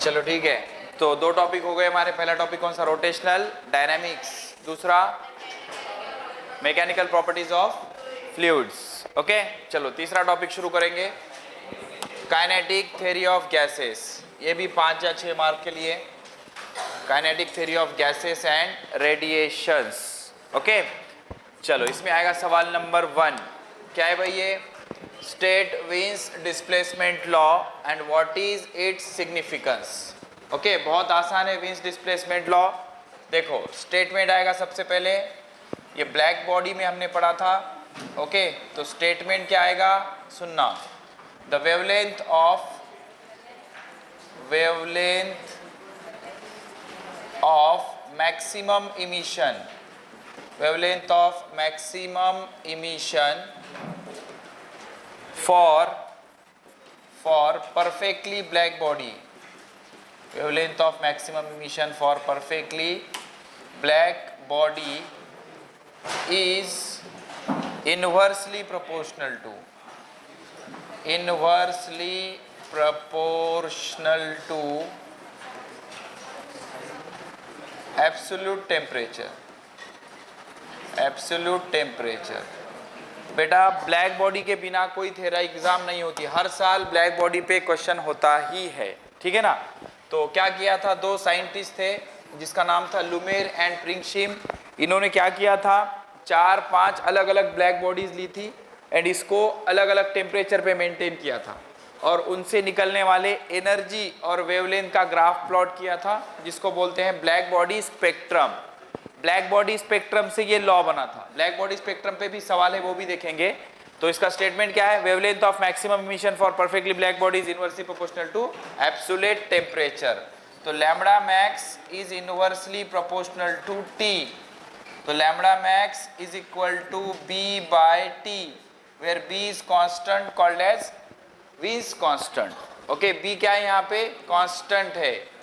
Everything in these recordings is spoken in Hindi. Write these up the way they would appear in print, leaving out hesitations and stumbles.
चलो ठीक है, तो दो टॉपिक हो गए हमारे। पहला टॉपिक कौन सा? Rotational dynamics. दूसरा mechanical properties of fluids. Okay, चलो तीसरा टॉपिक शुरू करेंगे, काइनेटिक थ्योरी ऑफ गैसेस। ये भी 5 या 6 मार्क के लिए, kinetic theory of gases and radiations. Okay, चलो इसमें आएगा सवाल नंबर 1। क्या है भाई ये? State वीन्स displacement law and what is its significance. Okay, बहुत आसान है वीन्स डिस्प्लेसमेंट लॉ। देखो स्टेटमेंट आएगा सबसे पहले, ये ब्लैक बॉडी में हमने पढ़ा था। ओके, तो स्टेटमेंट क्या आएगा सुनना। The wavelength of maximum emission, wavelength of maximum emission for perfectly black body, wavelength of maximum emission for perfectly black body is inversely proportional to absolute temperature। बेटा ब्लैक बॉडी के बिना कोई थेरा एग्जाम नहीं होती, हर साल ब्लैक बॉडी पे क्वेश्चन होता ही है, ठीक है ना। तो क्या किया था, दो साइंटिस्ट थे जिसका नाम था लुमेर एंड प्रिंगशिम। इन्होंने क्या किया था, 4-5 अलग अलग ब्लैक बॉडीज ली थी एंड इसको अलग अलग टेम्परेचर पे मेंटेन किया था और उनसे निकलने वाले एनर्जी और वेवलेंथ का ग्राफ प्लॉट किया था, जिसको बोलते हैं black body spectrum. Black body spectrum से ये लॉ बना था। ब्लैक बॉडी स्पेक्ट्रम पे भी सवाल है, वो भी देखेंगे। तो इसका स्टेटमेंट क्या है? Wavelength of maximum emission for perfectly black body is inversely proportional to absolute temperature. तो lambda max is inversely proportional to T. तो lambda max is equal to B by T, where B is constant called as Wien's constant. Okay, B क्या है यहाँ पे? कांस्टेंट है।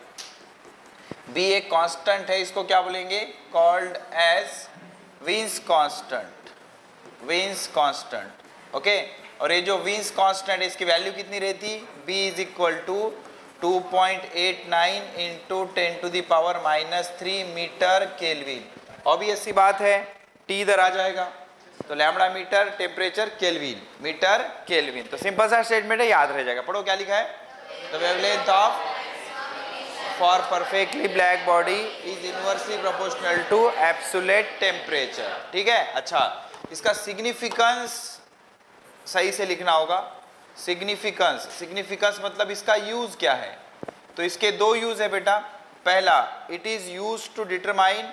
बी एक कांस्टेंट है, इसको क्या बोलेंगे? Called as Wien's constant. Okay, और ये जो वीन्स कांस्टेंट है इसकी वैल्यू कितनी रहती? B is equal to 2.89 into 10⁻³ metre kelvin. Obvious सी बात है, टी इधर आ जाएगा तो lambda metre, temperature kelvin, metre kelvin. तो सिंपल सा स्टेटमेंट है, याद रह जाएगा। पढ़ो क्या लिखा है, the wavelength of for perfectly black body is inversely proportional to absolute temperature. ठीक है, अच्छा इसका सिग्निफिकेंस सही से लिखना होगा। सिग्निफिकेंस मतलब इसका यूज क्या है? तो इसके दो यूज है बेटा। पहला, it is use to determine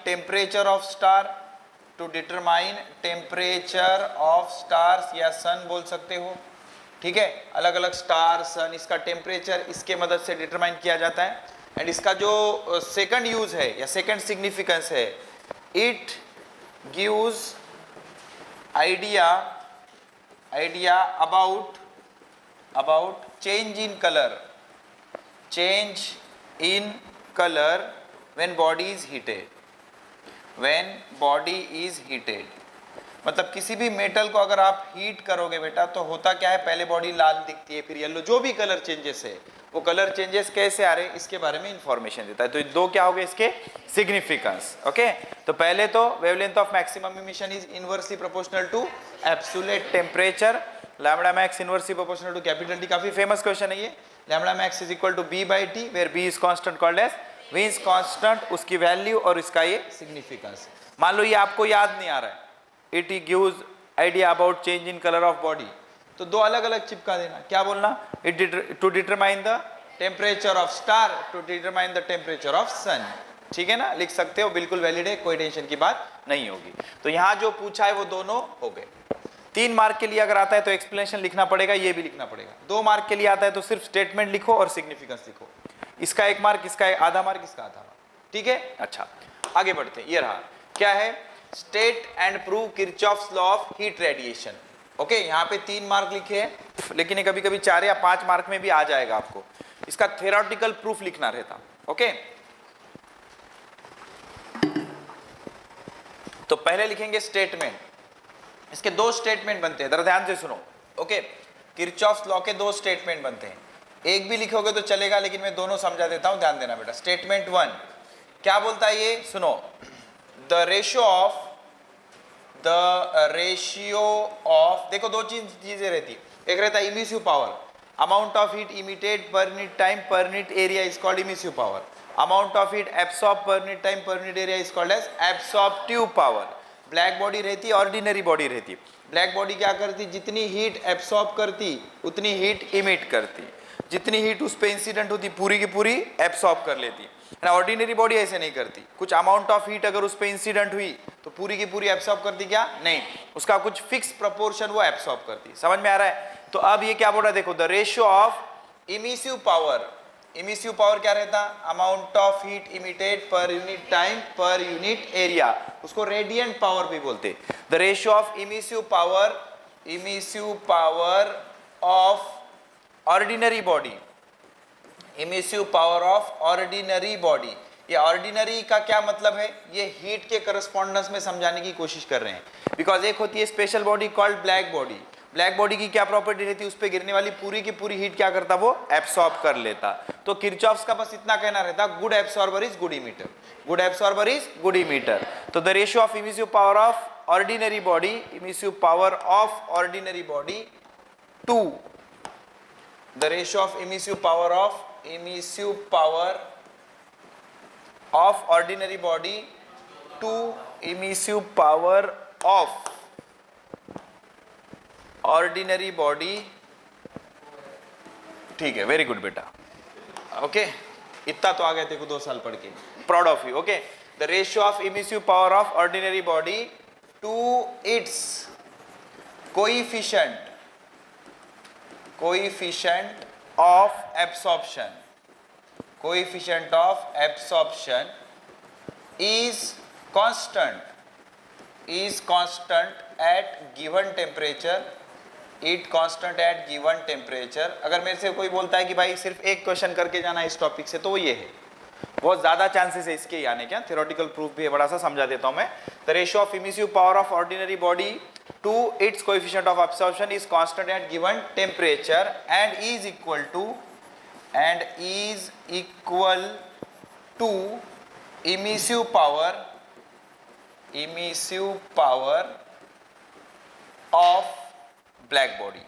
temperature of star, stars या सन बोल सकते हो। ठीक है, अलग अलग स्टार, सन, इसका टेम्परेचर इसके मदद से डिटरमाइन किया जाता है। एंड इसका जो सेकंड यूज है या सेकंड सिग्निफिकेंस है, it gives idea about change in colour when body is heated. मतलब किसी भी मेटल को अगर आप हीट करोगे बेटा तो होता क्या है, पहले बॉडी लाल दिखती है, फिर येलो, जो भी कलर चेंजेस है वो कलर चेंजेस कैसे आ रहे हैं इसके बारे में इंफॉर्मेशन देता है। तो दो क्या हो गए इसके सिग्निफिकेंस। ओके, तो पहले तो wavelength of maximum emission is inversely proportional to absolute temperature. Lambda max inversely proportional to capital T, काफी फेमस क्वेश्चन है ये। Lambda max is equal to B by T, where B is constant called as Wien's constant, उसकी वैल्यू और इसका ये सिग्निफिकेंस। मान लो ये आपको याद नहीं आ रहा है, it gives idea about change in colour of body, तो दो अलग अलग चिपका देना। क्या बोलना? It to determine the temperature of star, to determine the temperature of sun. ठीक है ना, लिख सकते हो, बिल्कुल वैलिड है, कोई टेंशन की बात नहीं होगी। तो यहाँ जो पूछा है वो दोनों हो गए। 3 मार्क के लिए अगर आता है तो एक्सप्लेनेशन लिखना पड़ेगा, ये भी लिखना पड़ेगा। 2 मार्क के लिए आता है तो सिर्फ स्टेटमेंट लिखो और सिग्निफिकेंस लिखो। इसका 1 मार्क, इसका आधा मार्क, इसका आधा मार्क। ठीक है, अच्छा आगे बढ़ते हैं। ये रहा, क्या है? State and prove Kirchhoff's law of heat radiation. Okay, यहाँ पे 3 मार्क लिखे हैं, लेकिन कभी कभी 4 या 5 मार्क में भी आ जाएगा आपको। इसका थ्योरेटिकल प्रूफ लिखना रहता। ओके, तो पहले लिखेंगे स्टेटमेंट। इसके दो स्टेटमेंट बनते हैं, जरा ध्यान से सुनो। ओके, किरचॉफ्स लॉ के दो स्टेटमेंट बनते हैं। एक भी लिखोगे तो चलेगा, लेकिन मैं दोनों समझा देता हूं, ध्यान देना बेटा। स्टेटमेंट 1 क्या बोलता है ये सुनो। द रेशियो ऑफ, देखो दो चीजें रहती, एक रहता है emissive power, amount of heat emitted per unit time per unit area is called emissive power. Amount of heat absorb per unit time per unit area is called as absorptive power. Black body रहती, ऑर्डिनरी बॉडी रहती। ब्लैक बॉडी क्या करती, जितनी हीट एब्सॉर्ब करती उतनी हीट इमिट करती, जितनी हीट उस पर इंसिडेंट होती पूरी की पूरी एब्सॉर्ब कर लेती। ऑर्डिनरी बॉडी ऐसे नहीं करती, कुछ अमाउंट ऑफ हीट अगर उस पर इंसिडेंट हुई तो पूरी की पूरी एब्सॉर्ब करती क्या, नहीं, उसका कुछ फिक्स प्रोपोर्शन वो एब्सॉर्ब करती। समझ में आ रहा है? तो अब ये क्या बोल रहा है, देखो the ratio of emissive power, emissive power क्या रहता, amount of heat emitted per unit time per unit area, उसको रेडियंट पावर भी बोलते। The ratio of emissive power of ordinary body, emissive power of ordinary body. ये ऑर्डिनरी का क्या मतलब है, ये हीट के करस्पॉन्डेंस में समझाने की कोशिश कर रहे हैं। बिकॉज एक होती है special body called black body. Black body की क्या प्रॉपर्टी रहती है, उस पर गिरने वाली पूरी की पूरी हीट क्या करता, वो एब्सॉर्ब कर लेता। तो किरचॉफ्स का बस इतना कहना रहता, good absorber is good emitter, good absorber is good emitter. तो the ratio of emissive power of ordinary body, emissive power of ordinary body to the ratio of emissive power of ordinary body to emissive power of ordinary body। ठीक है, वेरी गुड बेटा, ओके इतना तो आ गया देखो 2 साल पढ़ के, proud of you. Okay, the ratio of emissive power of ordinary body to its coefficient of absorption is constant at given temperature, अगर मेरे से कोई बोलता है कि भाई सिर्फ एक क्वेश्चन करके जाना इस टॉपिक से, तो वो ये है, बहुत ज्यादा चांसेस है इसके ही आने के। थ्योरेटिकल प्रूफ भी है, बड़ा सा समझा देता हूं मैं। The ratio of emissive power of ordinary body to its coefficient of absorption is constant at given temperature and is equal to emissive power of black body,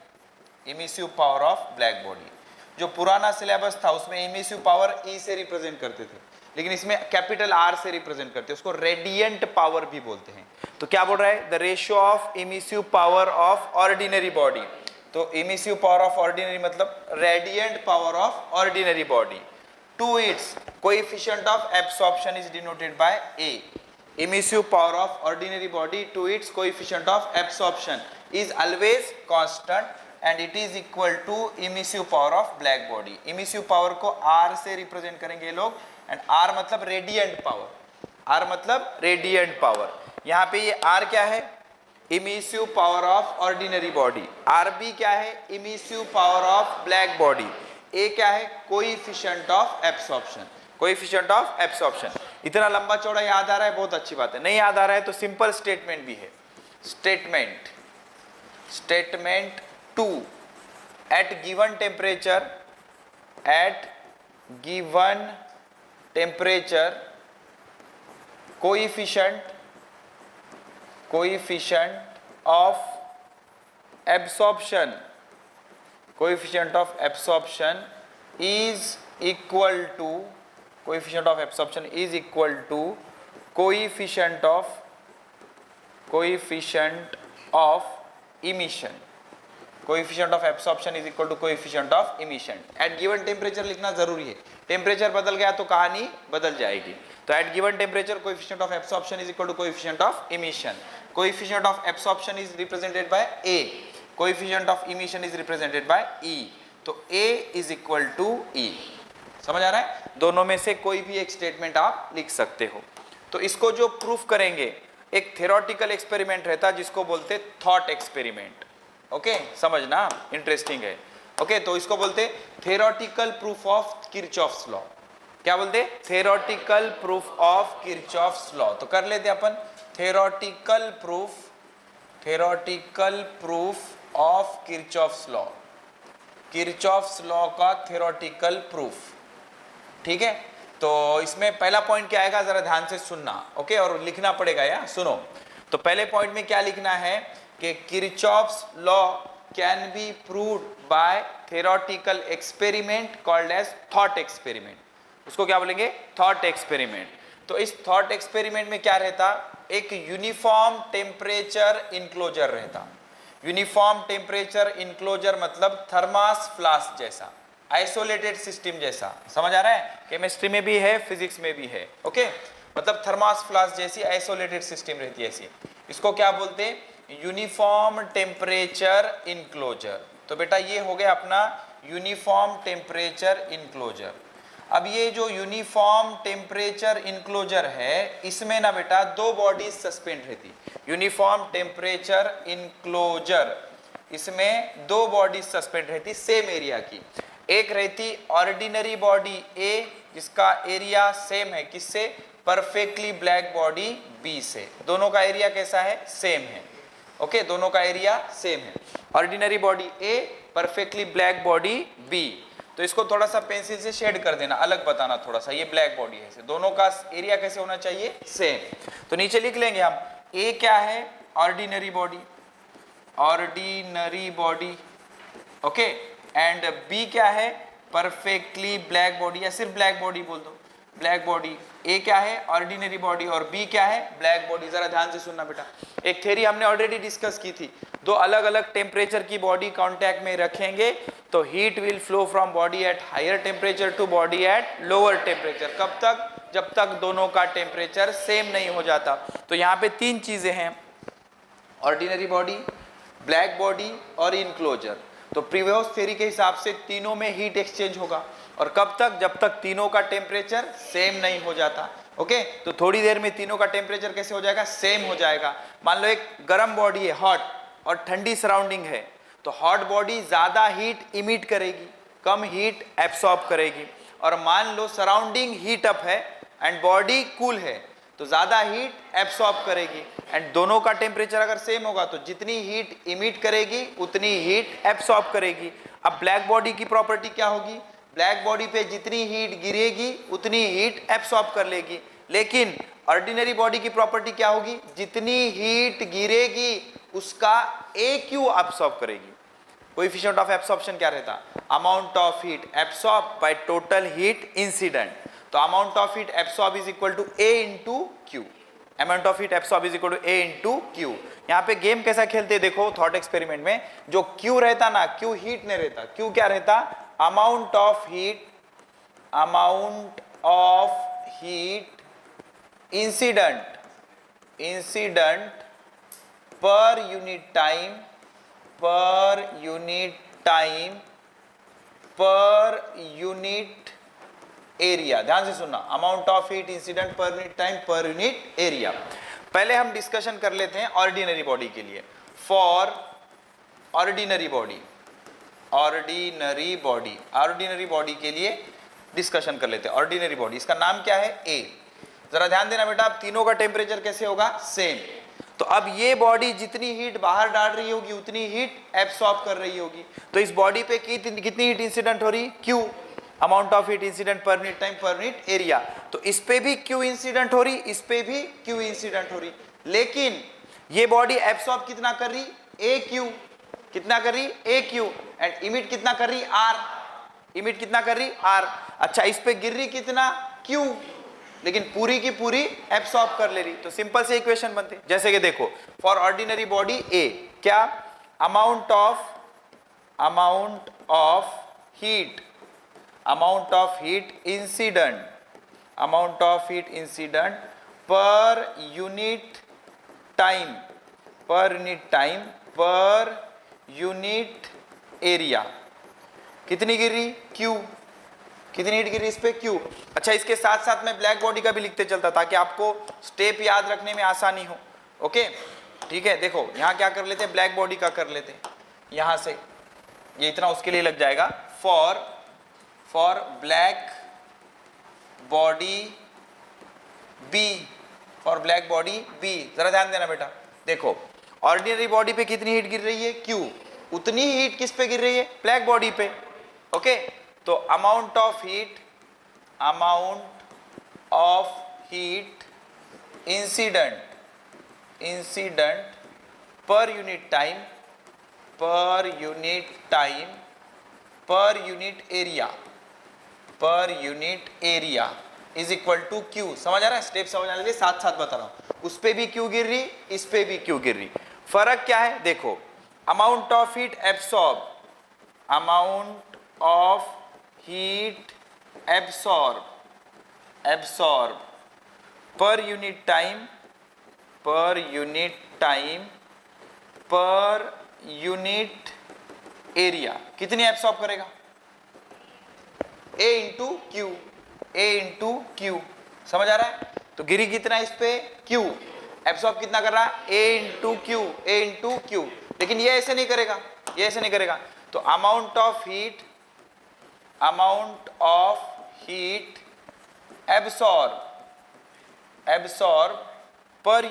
emissive power of black body. जो पुराना सिलेबस था उसमें इमिसिव पावर ई से रिप्रेजेंट करते थे, लेकिन इसमें कैपिटल आर से रिप्रेजेंट करते हैं, उसको रेडियंट पावर भी बोलते हैं। तो क्या बोल रहा है, the ratio of emissive power of ordinary body, तो इमिसिव पावर ऑफ ऑर्डिनरी मतलब radiant power of ordinary body to its coefficient of absorption is denoted by A. Emissive power of ordinary body to its coefficient of absorption is always constant and it is equal to emissive power of black body। Emissive power को R से रिप्रेजेंट करेंगे लोग, एंड R मतलब रेडियंट पावर, R मतलब रेडियंट पावर। यहाँ पे ये R क्या है, emissive power of ordinary body, RB क्या है, emissive power of black body, A क्या है, coefficient of absorption, coefficient of absorption. इतना लंबा चौड़ा याद आ रहा है, बहुत अच्छी बात है। नहीं याद आ रहा है तो सिंपल स्टेटमेंट भी है, statement 2 at given temperature coefficient of absorption is equal to coefficient of emission। Coefficient of absorption is equal to coefficient of emission. At given temperature लिखना जरूरी है, टेम्परेचर बदल गया तो कहानी बदल जाएगी। तो at given temperature coefficient of absorption is equal to coefficient of emission. Coefficient of absorption is represented by A, coefficient of emission is represented by E. तो A is equal to E. समझ आ रहा है? दोनों में से कोई भी एक स्टेटमेंट आप लिख सकते हो। तो इसको जो प्रूफ करेंगे, एक थ्योरेटिकल एक्सपेरिमेंट रहता है जिसको बोलते थॉट एक्सपेरिमेंट। ओके, समझना इंटरेस्टिंग है। ओके, तो इसको बोलते theoretical proof of Kirchhoff's law. क्या बोलते? Theoretical proof of Kirchhoff's law. तो कर लेते अपन theoretical proof of Kirchhoff's law. Kirchhoff's law का थ्योरेटिकल प्रूफ। ठीक है, तो इसमें पहला पॉइंट क्या आएगा, जरा ध्यान से सुनना, ओके, और लिखना पड़ेगा यार, सुनो। तो पहले पॉइंट में क्या लिखना है कि Kirchhoff's law can be proved by theoretical experiment called as thought experiment. उसको क्या बोलेंगे, थॉट एक्सपेरिमेंट। तो इस थॉट एक्सपेरिमेंट में क्या रहता, एक यूनिफॉर्म टेम्परेचर इनक्लोजर रहता। यूनिफॉर्म टेम्परेचर इनक्लोजर मतलब थर्मास फ्लास्क जैसा, आइसोलेटेड सिस्टम जैसा। समझ आ रहा है, केमिस्ट्री में भी है, फिजिक्स में भी है, ओके। मतलब थर्मास फ्लास्क जैसी आइसोलेटेड सिस्टम रहती है ऐसी। इसको क्या बोलते हैं, यूनिफॉर्म टेम्परेचर इनक्लोजर। तो बेटा ये हो गया अपना यूनिफॉर्म टेम्परेचर इनक्लोजर। अब ये जो यूनिफॉर्म टेम्परेचर इनक्लोजर है, इसमें ना बेटा दो बॉडीज सस्पेंड रहती। यूनिफॉर्म टेम्परेचर इनक्लोजर, इसमें दो बॉडीज सस्पेंड रहती सेम एरिया की। एक रहती ऑर्डिनरी बॉडी ए, जिसका एरिया सेम है किससे, परफेक्टली ब्लैक बॉडी बी से। दोनों का एरिया कैसा है, सेम है, ओके, दोनों का एरिया सेम है। ऑर्डिनरी बॉडी ए, परफेक्टली ब्लैक बॉडी बी। तो इसको थोड़ा सा पेंसिल से शेड कर देना, अलग बताना थोड़ा सा, ये ब्लैक बॉडी है, दोनों का एरिया कैसे होना चाहिए, सेम। तो नीचे लिख लेंगे हम, ए क्या है, ordinary body, ordinary body, okay, and B क्या है, परफेक्टली ब्लैक बॉडी, या सिर्फ ब्लैक बॉडी बोल दो, ब्लैक बॉडी। ए क्या है, ऑर्डिनरी बॉडी, और बी क्या है, ब्लैक बॉडी। जरा ध्यान से सुनना बेटा, एक थ्योरी हमने ऑलरेडी डिस्कस की थी, दो अलग अलग टेम्परेचर की बॉडी कांटेक्ट में रखेंगे तो heat will flow from body at higher temperature to body at lower temperature. कब तक, जब तक दोनों का टेम्परेचर सेम नहीं हो जाता। तो यहाँ पे तीन चीजें हैं, ऑर्डिनरी बॉडी, ब्लैक बॉडी और इनक्लोजर। तो प्रीवियस थ्योरी के हिसाब से तीनों में हीट एक्सचेंज होगा, और कब तक, जब तक तीनों का टेम्परेचर सेम नहीं हो जाता, ओके। तो थोड़ी देर में तीनों का टेम्परेचर कैसे हो जाएगा, सेम हो जाएगा। मान लो एक गर्म बॉडी है, हॉट, और ठंडी सराउंडिंग है, तो हॉट बॉडी ज्यादा हीट इमिट करेगी, कम हीट एब्सॉर्ब करेगी। और मान लो सराउंडिंग हीट अप है एंड बॉडी कूल है, तो ज्यादा हीट एब्सॉर्ब करेगी। एंड दोनों का टेम्परेचर अगर सेम होगा तो जितनी हीट इमिट करेगी उतनी हीट एब्सॉर्ब करेगी। अब ब्लैक बॉडी की प्रॉपर्टी क्या होगी, ब्लैक बॉडी पे जितनी हीट गिरेगी उतनी हीट एब्सॉर्ब कर लेगी। लेकिन ऑर्डिनरी बॉडी की प्रॉपर्टी क्या होगी, जितनी हीट गिरेगी उसका AQ एब्सॉर्ब करेगी। कोएफिशिएंट ऑफ एब्सॉर्प्शन क्या रहता, amount of heat absorb by total heat incident. तो amount of heat absorb is equal to A into Q, amount of heat absorb is equal to A into Q। यहाँ पे गेम कैसा खेलते देखो थॉट एक्सपेरिमेंट में, जो Q रहता ना, Q हीट नहीं रहता, Q क्या रहता, amount of heat, amount of heat incident, incident per unit time, per unit time, per unit area. ध्यान से सुनना, amount of heat incident per unit time per unit area. पहले हम डिस्कशन कर लेते हैं ऑर्डिनरी बॉडी के लिए। For ordinary body, ordinary body, ordinary body के लिए डिस्कशन कर लेते हैं। ऑर्डिनरी बॉडी, इसका नाम क्या है, ए। जरा ध्यान देना बेटा, अब तीनों का टेम्परेचर कैसे होगा, सेम। तो अब ये बॉडी जितनी हीट बाहर डाल रही होगी उतनी हीट एब्सॉर्ब कर रही होगी। तो इस बॉडी पे कितनी हीट इंसिडेंट हो रही, Q, amount of heat incident per unit time per unit area. तो इस पे भी Q इंसिडेंट हो रही, इस पे भी Q इंसिडेंट हो रही। लेकिन ये बॉडी एब्सॉर्ब कितना कर रही, AQ, कितना कर रही, AQ, एंड इमिट कितना कर रही, R, इमिट कितना कर रही, R। अच्छा, इस पे गिर रही कितना, Q, लेकिन पूरी की पूरी एब्सॉर्ब कर ले रही। तो सिंपल से इक्वेशन बनते, जैसे कि देखो, फॉर ऑर्डिनरी बॉडी A, क्या, amount of heat, amount of heat incident, amount of heat incident per unit time, per unit time, per unit area, कितनी गिर रही, Q, कितनी हीट गिरी इस पे, Q। अच्छा, इसके साथ साथ मैं ब्लैक बॉडी का भी लिखते चलता ताकि आपको स्टेप याद रखने में आसानी हो, ओके। ठीक है, देखो यहाँ क्या कर लेते हैं, ब्लैक बॉडी का कर लेते हैं, यहाँ से ये इतना उसके लिए लग जाएगा। For black body B, for black body B, जरा ध्यान देना बेटा। देखो ऑर्डिनरी बॉडी पे कितनी हीट गिर रही है, Q, उतनी हीट किस पे गिर रही है, ब्लैक बॉडी पे। ओके, तो amount of heat incident per unit time per unit area is equal to Q. समझ आ रहा है, स्टेप समझ आने के लिए साथ साथ बता रहा हूं। उस पे भी क्यू गिर रही, इस पे भी क्यू गिर रही। फर्क क्या है देखो, amount of heat absorb per unit time per unit area कितनी एब्सॉर्ब करेगा, A इंटू क्यू। समझ आ रहा है, तो गिरी कितना इस पे, Q, एब्सॉर्ब कितना कर रहा है, A इंटू क्यू। लेकिन ये ऐसे नहीं करेगा, तो amount of heat absorb per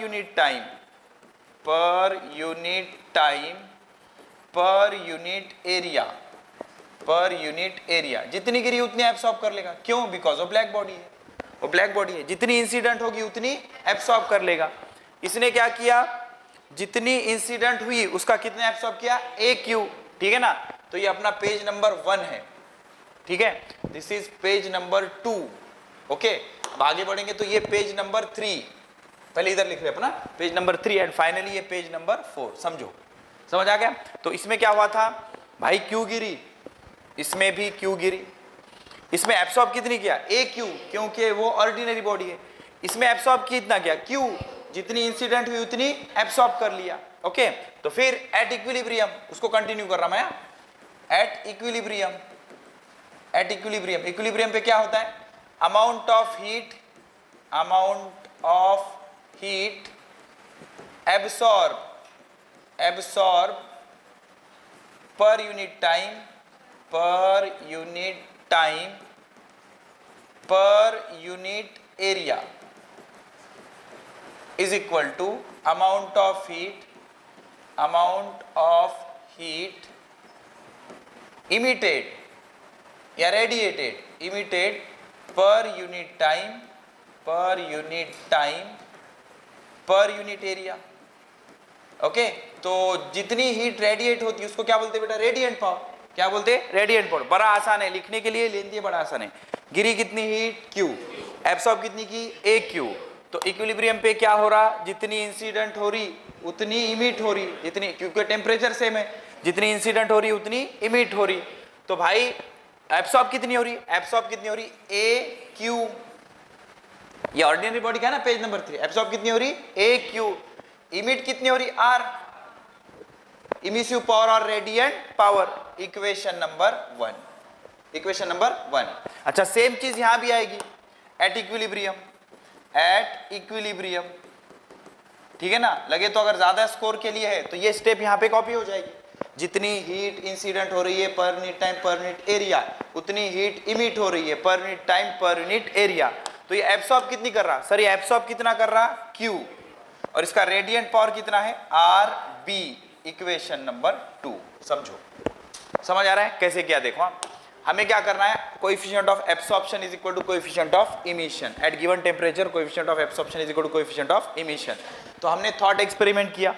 unit area जितनी गिरी उतनी एब्सॉर्ब कर लेगा। क्यों, बिकॉज ऑफ ब्लैक बॉडी है, जितनी इंसिडेंट होगी उतनी एब्सॉर्ब कर लेगा। इसने क्या किया, जितनी इंसिडेंट हुई उसका कितने एब्सॉर्ब किया, AQ। ठीक है ना, तो ये अपना पेज नंबर 1 है। ठीक है, this is page number 2। Okay, अब आगे बढ़ेंगे तो ये पेज नंबर 3, पहले इधर लिख रहे अपना पेज नंबर 3 एंड फाइनली ये पेज नंबर 4। समझ आ गया। तो इसमें क्या हुआ था भाई, क्यू गिरी, इसमें भी क्यू गिरी। इसमें एब्सॉर्ब कितनी किया, AQ, क्योंकि वो ऑर्डिनरी बॉडी है। इसमें एब्सॉर्ब कितना किया, Q, जितनी इंसिडेंट हुई उतनी एब्सॉर्ब कर लिया। ओके, तो फिर एट इक्विलिब्रियम उसको कंटिन्यू कर रहा मैं, एट इक्विलिब्रियम पे क्या होता है, amount of heat absorb per unit time per unit area is equal to amount of heat emitted या radiated per unit area. Okay, तो जितनी हीट रेडिएट होती है उसको क्या बोलते हैं बेटा, रेडिएंट पावर। क्या बोलते हैं, रेडिएंट पावर। बड़ा आसान है लिखने के लिए, लेंदी है, बड़ा आसान है। गिरी कितनी हीट, Q, एब्सॉर्ब कितनी की, AQ। तो इक्विलिब्रियम पे क्या हो रहा, जितनी इंसिडेंट हो रही उतनी इमिट हो रही, जितनी, क्योंकि टेम्परेचर सेम है, जितनी इंसिडेंट हो रही उतनी इमिट हो रही। तो भाई एब्सॉर्ब कितनी हो रही, AQ। ये ऑर्डिनरी बॉडी का है ना, पेज नंबर 3। एब्सॉर्ब कितनी हो रही, AQ। इमिट कितनी हो रही, R, इमिसिव पावर और रेडिएंट पावर। Equation number 1। अच्छा, सेम चीज यहां भी आएगी, एट इक्विलिब्रियम। ठीक है ना, लगे तो अगर ज्यादा स्कोर के लिए है तो ये स्टेप यहां पे कॉपी हो जाएगी। जितनी हीट इंसिडेंट हो रही है पर unit time per unit area, उतनी हीट इमिट हो रही है पर unit time per unit area. तो ये एब्सॉर्ब कितनी कर रहा, सर ये एब्सॉर्ब कितना कर रहा, Q, और इसका रेडिएंट पावर कितना है, RB। Equation number 2। समझ आ रहा है कैसे किया, देखो हमें क्या करना है, coefficient of absorption is equal to coefficient of emission at given temperature. Coefficient of absorption is equal to coefficient of emission. तो हमने थॉट एक्सपेरिमेंट किया,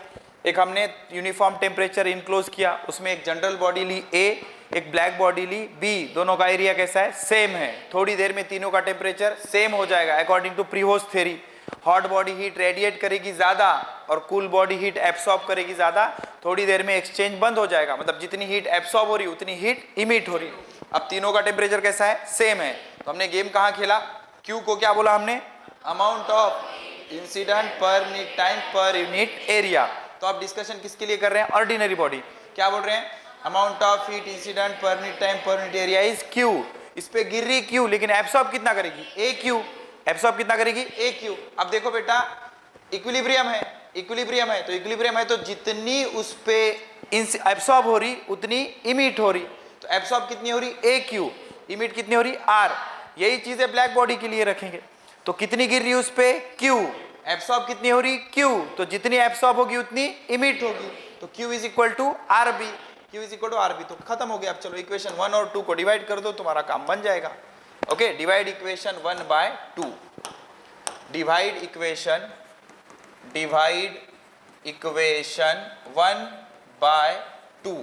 एक हमने यूनिफॉर्म टेम्परेचर इनक्लोज किया, उसमें एक जनरल बॉडी ली A, एक ब्लैक बॉडी ली B। दोनों का एरिया कैसा है, सेम है। थोड़ी देर में तीनों का टेम्परेचर सेम हो जाएगा according to Prevost theory. Hot body heat radiate करेगी ज्यादा और कूल बॉडी हीट एब्सॉर्ब करेगी ज्यादा। थोड़ी देर में एक्सचेंज बंद हो जाएगा, मतलब जितनी हीट एब्सॉर्ब हो रही उतनी हीट इमिट हो रही। अब तीनों का टेम्परेचर कैसा है, सेम है। तो हमने गेम कहाँ खेला, Q को क्या बोला हमने, amount of incident per unit time per unit area. तो आप डिस्कशन किसके लिए कर रहे हैं, ऑर्डिनरी बॉडी। क्या बोल रहे हैं, amount of heat incident per unit time per unit area is Q। इस पे गिर रही Q, लेकिन एब्सॉर्ब कितना करेगी, AQ। एब्सॉर्ब कितना करेगी, AQ। अब देखो बेटा, इक्विलिब्रियम है तो इक्विलिब्रियम है तो जितनी उस पे एब्सॉर्ब हो रही उतनी इमिट हो रही। तो एब्सॉर्ब कितनी हो रही, AQ। इमिट कितनी हो रही, R। यही चीज है ब्लैक बॉडी के लिए रखेंगे। तो कितनी गिर रही उस पे, Q। एब्सॉर्ब कितनी हो रही, Q। तो जितनी एब्सॉर्ब होगी उतनी इमिट होगी। तो Q is equal to RB। Q is equal to R B, तो खत्म हो गया। अब चलो इक्वेशन 1 और 2 को डिवाइड कर दो, तुम्हारा काम बन जाएगा। Okay, divide equation 1 by 2, divide equation 1 by 2।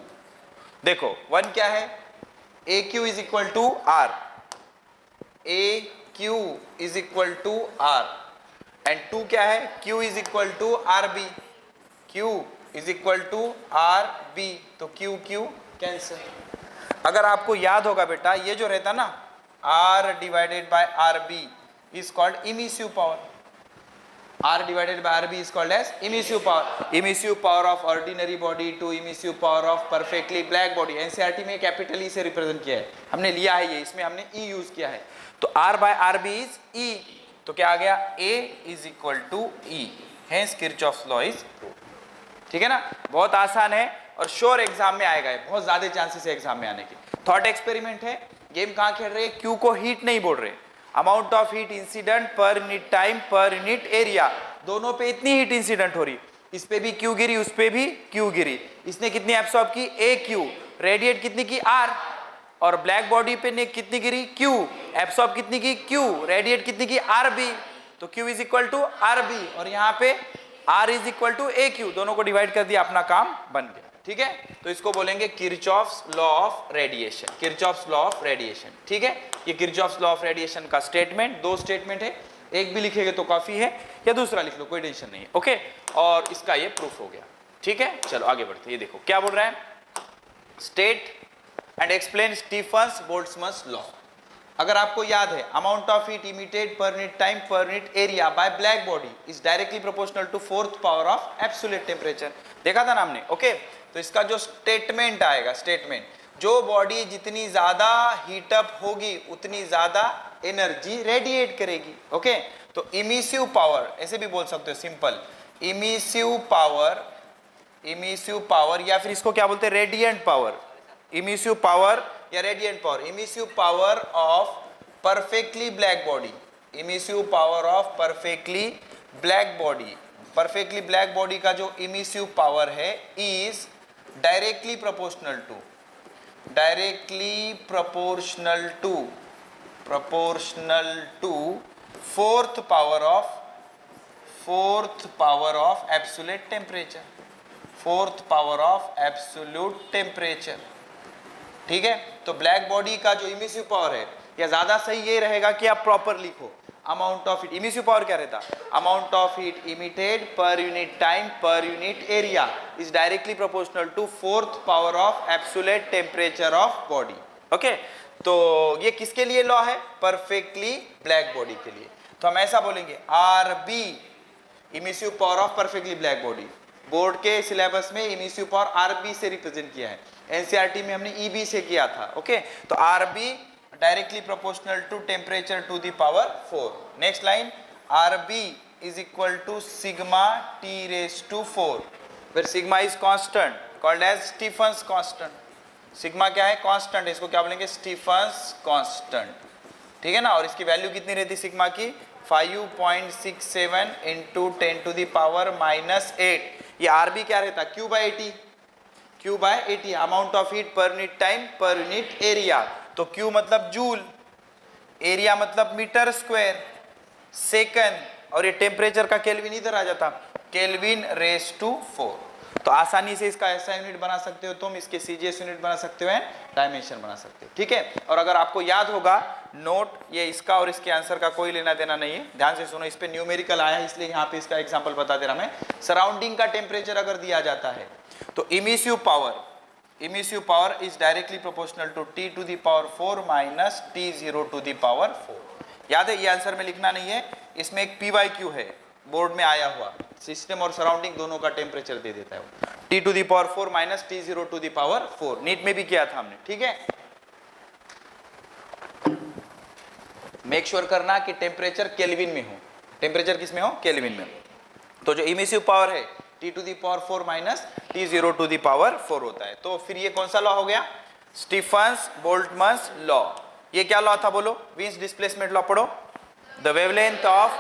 देखो 1 क्या है, A Q is equal to R, A Q is equal to R, and 2 क्या है, Q is equal to R B, Q is equal to R B, तो क्यू क्यू कैंसिल। अगर आपको याद होगा बेटा, ये जो रहता ना R divided by R B is called emissive power, R divided by RB is called as emissive power. Emissive power of ordinary body to emissive power of perfectly black body. NCERT में कैपिटल E से रिप्रेजेंट किया है, हमने लिया है ये, इसमें हमने E यूज किया है। तो R by RB is E, तो क्या आ गया, A is equal to E, hence Kirchhoff's law is proved। ठीक है ना, बहुत आसान है और श्योर एग्जाम में आएगा, बहुत ज्यादा चांसेस है एग्जाम में आने की। थॉट एक्सपेरिमेंट है, गेम कहाँ खेल रहे हैं, Q को हीट नहीं बोल रहे, amount of heat incident per unit time per unit area, दोनों पे इतनी हीट इंसिडेंट हो रही, इस पे भी क्यू गिरी, उस पे भी क्यू गिरी, इसने कितनी एब्सॉर्ब की, ए क्यू, रेडिएट कितनी की, आर, और ब्लैक बॉडी पे ने कितनी गिरी, क्यू, एब्सॉर्ब कितनी की, क्यू, रेडिएट कितनी की, आर बी, तो Q is equal to R B, और यहाँ पे R is equal to A Q, दोनों को डिवाइड कर दिया, अपना काम बन गया। ठीक है, तो इसको बोलेंगे Kirchhoff's law of radiation, Kirchhoff's law of radiation. ठीक है, ये किरचॉफ्स लॉ ऑफ रेडिएशन का स्टेटमेंट, 2 स्टेटमेंट है, एक भी लिखेंगे तो काफी है, या दूसरा लिख लो, कोई टेंशन नहीं है। ओके, और इसका ये प्रूफ हो गया। ठीक है, चलो आगे बढ़ते, ये देखो क्या बोल रहा है, state and explain Stefan's Boltzmann law. अगर आपको याद है, amount of heat emitted per unit time per unit area by black body is directly proportional to 4th power of absolute temperature, देखा था ना हमने। ओके, तो इसका जो स्टेटमेंट आएगा, स्टेटमेंट, जो बॉडी जितनी ज्यादा हीटअप होगी उतनी ज्यादा एनर्जी रेडिएट करेगी। ओके, तो इमिसिव पावर ऐसे भी बोल सकते हो, सिंपल, इमिसिव पावर या फिर इसको क्या बोलते हैं, रेडिएंट पावर, इमिसिव पावर या radiant power, emissive power of perfectly black body, emissive power of perfectly black body, perfectly black body का जो इमिसिव पावर है is directly proportional to 4th power of absolute temperature, 4th power of absolute temperature. ठीक है, तो ब्लैक बॉडी का जो इमिसिव पावर है, या ज्यादा सही ये रहेगा कि आप प्रॉपर लिखो, amount of heat, emissive power क्या रहता, amount of heat emitted per unit time per unit area is directly proportional to 4th power of absolute temperature of body. Okay, तो ये किसके लिए लॉ है, परफेक्टली ब्लैक बॉडी के लिए। तो हम ऐसा बोलेंगे, R B emissive power of perfectly black body, board के सिलेबस में इमिसिव पावर आर बी से रिप्रेजेंट किया है, एनसीईआरटी में हमने ई बी से किया था। ओके, तो R B directly proportional to temperature to the power 4. Next line, RB is equal to sigma T raised to 4, where sigma is constant called as Stephen's constant. Sigma क्या है, constant, इसको क्या बोलेंगे, Stephen's constant। ठीक है ना, और इसकी वैल्यू कितनी रहती सिग्मा की, 5.67 into 10 to the power -8। ये RB क्या रहता, Q by 80, Q by 80, amount of heat पर unit time per unit area, तो Q मतलब जूल, एरिया मतलब मीटर स्क्वायर, सेकंड, और ये टेम्परेचर का केल्विन इधर आ जाता, केल्विन रेज टू 4। तो आसानी से इसका ऐसा यूनिट बना सकते हो तुम, इसके सीजीएस यूनिट बना सकते हो, डायमेंशन बना सकते हो। ठीक है, और अगर आपको याद होगा नोट, ये इसका और इसके आंसर का कोई लेना देना नहीं है, ध्यान से सुनो, इस पे न्यूमेरिकल आया है इसलिए यहाँ पे इसका एग्जाम्पल बता दे रहा मैं। सराउंडिंग का टेम्परेचर अगर दिया जाता है तो emissive power is directly proportional to T to the power 4 minus T0 to the power 4। याद है, ये आंसर में लिखना नहीं है, इसमें एक PYQ है बोर्ड में आया हुआ, सिस्टम और सराउंडिंग दोनों का टेम्परेचर दे देता है वो, T to the power 4 minus T0 to the power 4, NEET में भी किया था हमने। ठीक है, मेक श्योर करना कि टेम्परेचर केल्विन में हो, टेम्परेचर किस में हो, केल्विन में। तो जो इमिसिव पावर है T to the power 4 minus T0 to the power 4 होता है। तो फिर ये कौन सा लॉ हो गया, स्टीफन्स बोल्ट्जमैन लॉ। ये क्या लॉ था बोलो, वीन्स डिस्प्लेसमेंट लॉ पढ़ो, the wavelength of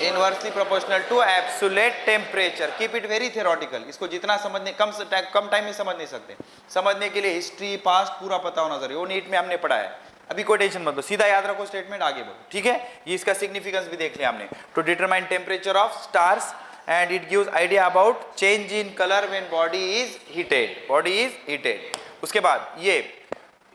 inversely proportional to absolute temperature. Keep it very theoretical, इसको जितना समझने कम टाइम में समझ नहीं सकते, समझने के लिए हिस्ट्री पास्ट पूरा पता होना जरूरी, वो नीट में हमने पढ़ा है। अभी कोई टेंशन मत लो, सीधा याद रखो स्टेटमेंट, आगे बढ़ो, ठीक है। ये इसका सिग्निफिकेंस भी देख लिया हमने, to determine temperature of stars and it gives idea about change in color when body is heated। उसके बाद ये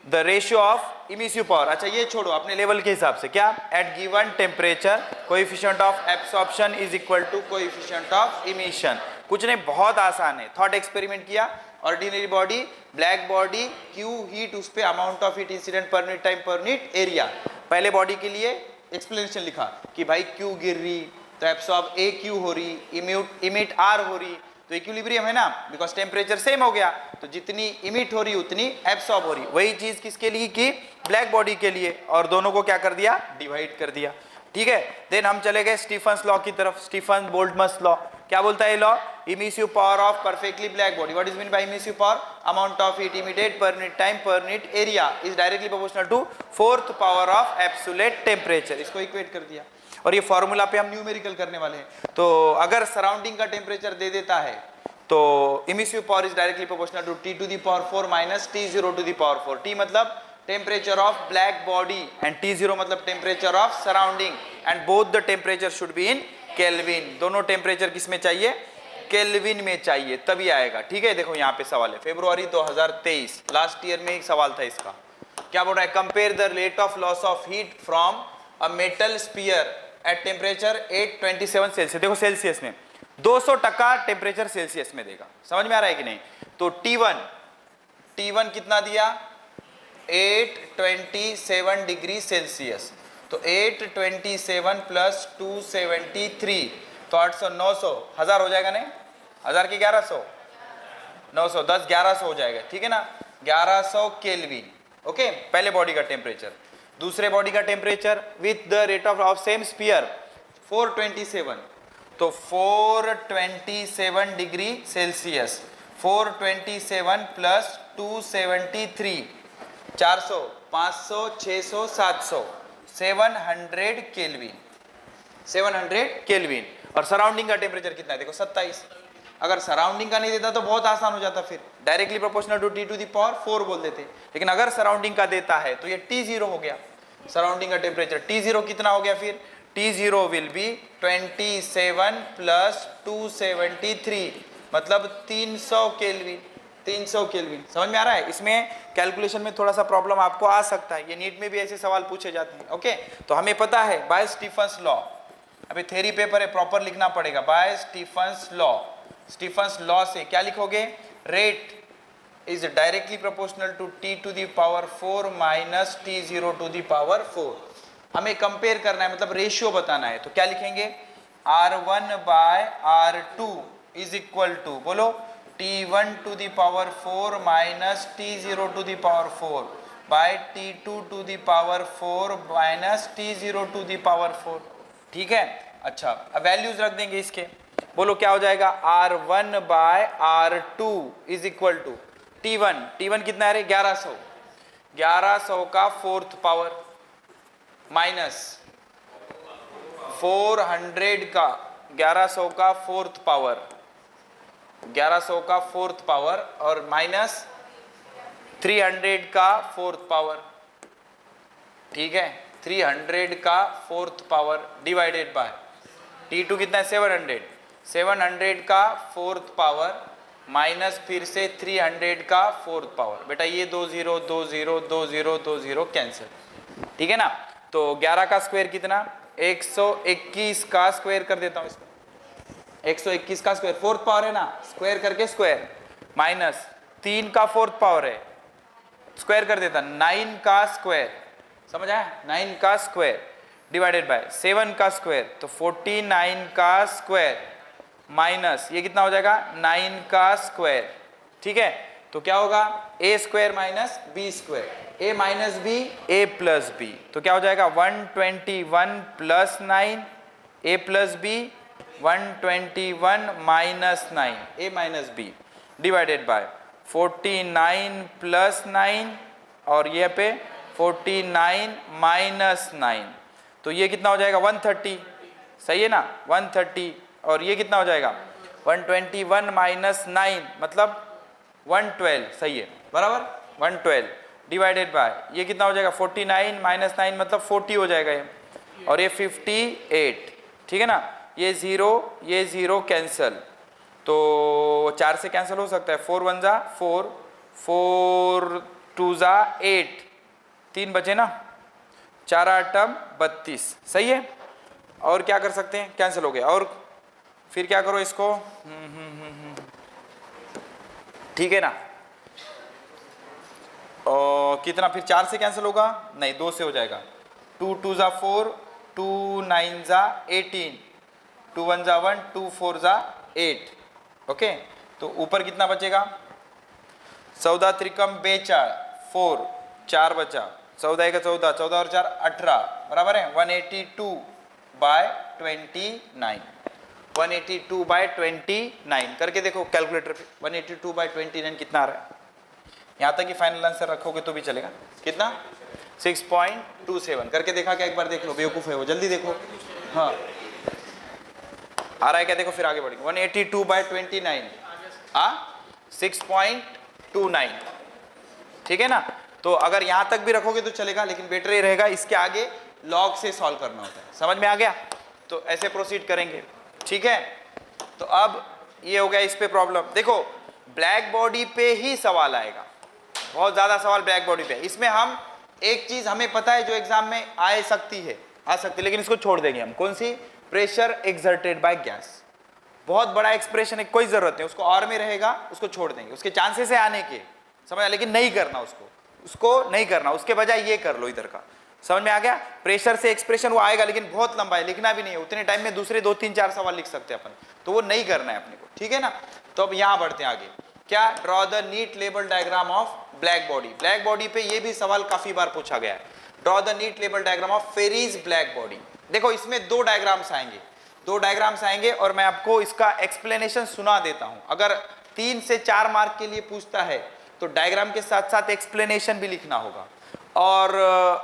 the ratio of emissive power, अच्छा ये छोड़ो अपने लेवल के हिसाब से, क्या at given temperature coefficient of absorption is equal to coefficient of emission। कुछ नहीं, बहुत आसान है, थॉट एक्सपेरिमेंट किया, ordinary body, black body, Q heat, उस पे amount of heat incident per unit time per unit area. पहले बॉडी के लिए एक्सप्लेनेशन लिखा कि भाई क्यू गिर रही तो एब्सॉर्ब ए क्यू हो रही, इमिट आर हो रही, तो इक्विलिब्रियम है ना, बिकॉज टेम्परेचर सेम हो गया, तो जितनी इमिट हो रही उतनी एब्सॉर्ब हो रही। वही चीज किसके लिए की, ब्लैक बॉडी के लिए, और दोनों को क्या कर दिया, डिवाइड कर दिया, ठीक है। देन हम चले गए स्टीफन्स लॉ की तरफ, स्टीफन बोल्ट्जमन लॉ। क्या बोलता है law, emissive power of perfectly black body, what is mean by emissive power, amount of heat emitted per unit time per unit area is directly proportional to fourth power of absolute temperature. इसको इक्वेट कर दिया, और ये फॉर्मूला पे हम न्यूमेरिकल करने वाले हैं। तो अगर सराउंडिंग का टेम्परेचर दे देता है तो emissive power is directly proportional to T to the power 4 minus T0 to the power 4। T मतलब temperature of black body and T0 मतलब temperature of surrounding, and both the temperature should be in kelvin. दोनों टेम्परेचर किस में चाहिए, केल्विन में चाहिए, तभी आएगा, ठीक है। देखो यहाँ पे सवाल है, फरवरी 2023, लास्ट ईयर में एक सवाल था इसका। क्या बोल रहा है, compare the rate of loss of heat from a metal sphere at temperature 827 Celsius. देखो सेल्सियस में 200% टेम्परेचर सेल्सियस में देगा, समझ में आ रहा है कि नहीं। तो T1 कितना दिया, 827 डिग्री सेल्सियस, तो 827 प्लस 273, तो 800, 900, 1000 हो जाएगा, नहीं 1000 की 1100, 900, 10, 1100 हो जाएगा, ठीक है ना, 1100 केल्विन, ओके। पहले बॉडी का टेम्परेचर, दूसरे बॉडी का temperature with the rate of same sphere 427, तो 427 degree Celsius, 427 plus 273, 400, 500, 600, 700, 700 kelvin, 700 kelvin. और सराउंडिंग का टेम्परेचर कितना है, देखो 27। अगर सराउंडिंग का नहीं देता तो बहुत आसान हो जाता, फिर directly proportional to T to the power 4 बोल देते, लेकिन अगर सराउंडिंग का देता है तो ये T0 हो गया, सराउंडिंग का टेम्परेचर। T0 कितना हो गया फिर, T0 विल बी 27 प्लस 273, मतलब 300 केल्विन, 300 केल्विन। समझ में आ रहा है, इसमें कैलकुलेशन में थोड़ा सा प्रॉब्लम आपको आ सकता है, ये नीट में भी ऐसे सवाल पूछे जाते हैं, ओके। तो हमें पता है बाय स्टीफन्स लॉ, अभी थ्योरी पेपर है, प्रॉपर लिखना पड़ेगा, by Stefan's law. Stefan's law से क्या लिखोगे, rate is directly proportional to T to the power 4 minus T0 to the power 4। हमें कंपेयर करना है, मतलब रेशियो बताना है, तो क्या लिखेंगे, R1 bye R2 is equal to, बोलो, T1 to the power 4 minus T0 to the power 4 by T2 to the power 4 minus T0 to the power 4, ठीक है। अच्छा, अब वैल्यूज रख देंगे इसके, बोलो क्या हो जाएगा, R1 bye R2 is equal to T1 कितना है, 1100 का फोर्थ पावर माइनस 400 का 1100 का फोर्थ पावर, 1100 का फोर्थ पावर, और माइनस 300 का फोर्थ पावर, ठीक है, 300 का fourth power divided by T2 कितना है, 700 का फोर्थ पावर माइनस फिर से 300 का फोर्थ पावर। बेटा ये 2 0 2 0 2 0 2 0 कैंसिल, ठीक है ना। तो 11 का स्क्वायर कितना, 121 का स्क्वायर कर देता हूँ इसको, 121 का स्क्वायर, फोर्थ पावर है ना, स्क्वायर करके स्क्वायर, माइनस 3 का फोर्थ पावर है, स्क्वायर कर देता, 9 का स्क्वायर, समझ आया, 9 का स्क्वायर डिवाइडेड बाय 7 का स्क्वायर, तो 49 का स्क्वायर माइनस ये कितना हो जाएगा, 9 का स्क्वायर, ठीक है। तो क्या होगा, a square minus b square, a minus b, a plus b, तो क्या हो जाएगा 121 plus 9 a plus b, 121 minus 9 a minus b divided by 49 plus 9 और ये पे 49 माइनस 9, तो ये कितना हो जाएगा 130, सही है ना, 130, और ये कितना हो जाएगा 121 माइनस 9 मतलब 112, सही है बराबर, 112 डिवाइडेड बाय ये कितना हो जाएगा 49 माइनस 9 मतलब 40 हो जाएगा ये, और ये 58, ठीक है ना। ये ज़ीरो कैंसिल, तो 4 से कैंसिल हो सकता है, 4 1 जा 4, 4 2 जा 8, 3 बचे ना, 4 8 32, सही है। और क्या कर सकते हैं, कैंसिल हो गया, और फिर क्या करो इसको, ठीक है ना, और कितना फिर 4 से कैंसिल होगा, नहीं 2 से हो जाएगा, 2 2 जा 4, 2 9 जा 18, 2 1 जा 1, 2 4 जा 8, ओके। तो ऊपर कितना बचेगा, 14 त्रिकम 42, 4 4 बचा, 14 का 14, 14 और 4 18, बराबर है 182/29, 182/29 करके देखो कैलकुलेटर पे, 182/29 कितना आ रहा है। यहाँ तक कि फाइनल आंसर रखोगे तो भी चलेगा, कितना 6.27 करके देखा क्या, एक बार देख लो, बेवकूफ़ है वो, जल्दी देखो, हाँ आ रहा है क्या, देखो फिर आगे बढ़ेंगे, 182/29 6.29, ठीक है ना। तो अगर यहाँ तक भी रखोगे तो चलेगा, लेकिन बेटर ये रहेगा इसके आगे लॉग से सॉल्व करना होता है, समझ में आ गया। तो ऐसे प्रोसीड करेंगे, ठीक है। तो अब ये हो गया इस पे प्रॉब्लम। देखो ब्लैक बॉडी पे ही सवाल आएगा, बहुत ज़्यादा सवाल ब्लैक बॉडी पे। इसमें हम एक चीज़ हमें पता है जो एग्जाम में आ सकती है, लेकिन इसको छोड़ देंगे हम, कौन सी, प्रेशर एक्सर्टेड बाय गैस। बहुत बड़ा एक्सप्रेशन है, कोई ज़रूरत नहीं, उसको और में रहेगा, उसको छोड़ देंगे, उसके चांसेस है आने के, समझ, लेकिन नहीं करना उसको नहीं करना, उसके बजाय ये कर लो इधर का, समझ में आ गया। प्रेशर से एक्सप्रेशन वो आएगा लेकिन बहुत लंबा है, लिखना भी नहीं है, उतने टाइम में दूसरे 2 3 4 सवाल लिख सकते हैं अपन, तो वो नहीं करना है अपने को, ठीक है ना। तो अब यहाँ बढ़ते हैं आगे, क्या, draw the neat label diagram of black body. Black body पे ये भी सवाल काफी बार पूछा गया है, draw the neat label diagram of Ferry's black body. देखो इसमें 2 डायग्राम्स आएंगे और मैं आपको इसका एक्सप्लेनेशन सुना देता हूं। अगर 3 से 4 मार्क के लिए पूछता है तो डायग्राम के साथ साथ एक्सप्लेनेशन भी लिखना होगा, और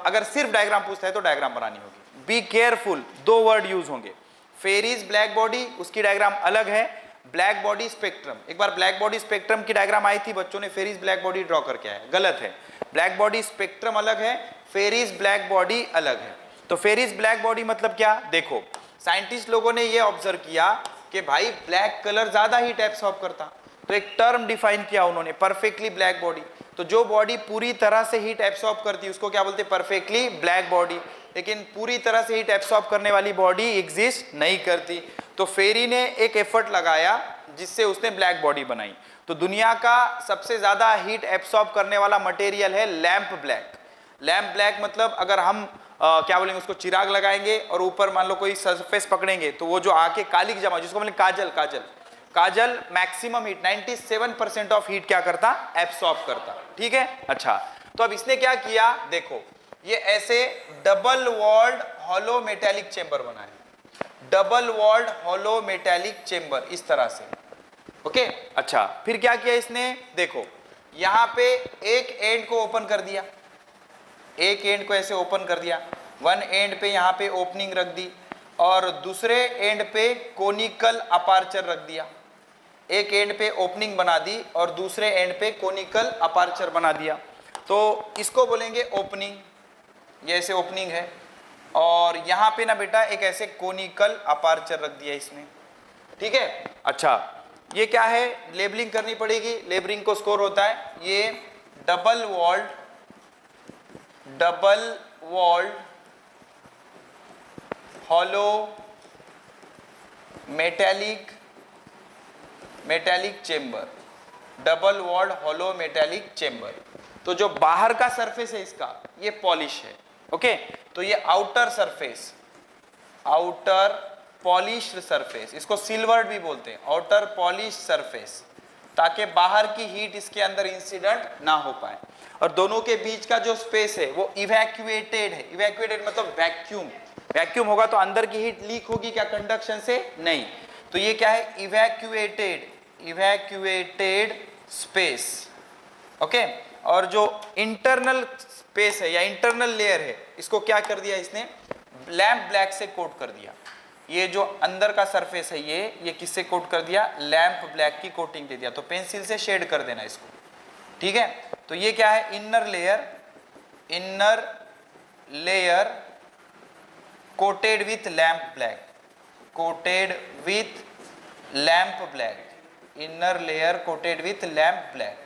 अगर सिर्फ डायग्राम पूछता है तो डायग्राम बनानी होगी। बी केयरफुल, 2 वर्ड यूज होंगे, फेरीज ब्लैक बॉडी, उसकी डायग्राम अलग है, ब्लैक बॉडी स्पेक्ट्रम। एक बार ब्लैक बॉडी स्पेक्ट्रम की डायग्राम आई थी, बच्चों ने फेरीज ब्लैक बॉडी ड्रॉ करके आया, गलत है, ब्लैक बॉडी स्पेक्ट्रम अलग है, फेरीज ब्लैक बॉडी अलग है। तो फेरीज ब्लैक बॉडी मतलब क्या, देखो साइंटिस्ट लोगों ने ये ऑब्जर्व किया कि भाई ब्लैक कलर ज्यादा हीट एब्सॉर्ब करता, तो एक टर्म डिफाइन किया उन्होंने, परफेक्टली ब्लैक बॉडी। तो जो बॉडी पूरी तरह से हीट एब्सॉर्ब करती है उसको क्या बोलते हैं, परफेक्टली ब्लैक बॉडी। लेकिन पूरी तरह से हीट एब्सॉर्ब करने वाली बॉडी एग्जिस्ट नहीं करती। तो फेरी ने एक एफर्ट लगाया जिससे उसने ब्लैक बॉडी बनाई। तो दुनिया का सबसे ज्यादा हीट एब्सॉर्ब करने वाला मटेरियल है लैंप ब्लैक। लैंप ब्लैक मतलब अगर हम क्या बोलेंगे उसको, चिराग लगाएंगे और ऊपर मान लो कोई सरफेस पकड़ेंगे तो वो जो आके काली जमा, जिसको बोलेंगे काजल मैक्सिमम हीट 97% ऑफ हीट क्या करता, एब्सॉर्ब करता, ठीक है। अच्छा, तो अब इसने क्या किया, देखो ये ऐसे double walled hollow metallic chamber बना है, double walled hollow metallic chamber इस तरह से, ओके। अच्छा, फिर क्या किया इसने, देखो यहां पे एक एंड को ओपन कर दिया, एक एंड को ऐसे ओपन कर दिया, वन एंड पे यहाँ पे ओपनिंग रख दी, और दूसरे एंड पे कोनिकल अपार्चर रख दिया। एक एंड पे ओपनिंग बना दी और दूसरे एंड पे कोनिकल अपार्चर बना दिया, तो इसको बोलेंगे ओपनिंग, ये ऐसे ओपनिंग है। और यहाँ पे ना बेटा एक ऐसे कोनिकल अपार्चर रख दिया इसमें, ठीक है। अच्छा, ये क्या है, लेबलिंग करनी पड़ेगी, लेबलिंग को स्कोर होता है, ये double walled hollow metallic chamber, double walled hollow metallic chamber. तो जो बाहर का सरफेस है इसका ये पॉलिश है, ओके। तो ये outer surface, outer polished surface, इसको सिल्वर्ड भी बोलते हैं, आउटर पॉलिश सरफेस, ताकि बाहर की हीट इसके अंदर इंसिडेंट ना हो पाए। और दोनों के बीच का जो स्पेस है वो इवैक्यूएटेड है, इवैक्यूएटेड मतलब वैक्यूम, वैक्यूम होगा तो अंदर की हीट लीक होगी क्या कंडक्शन से, नहीं। तो ये क्या है, इवैक्यूएटेड स्पेस, ओके। और जो इंटरनल स्पेस है या इंटरनल लेयर है, इसको क्या कर दिया इसने, लैंप ब्लैक से कोट कर दिया। ये जो अंदर का सरफेस है ये किससे कोट कर दिया, लैंप ब्लैक की कोटिंग दे दिया। तो पेंसिल से शेड कर देना इसको, ठीक है। तो ये क्या है, inner layer coated with lamp black, coated with lamp black, inner layer coated with lamp black.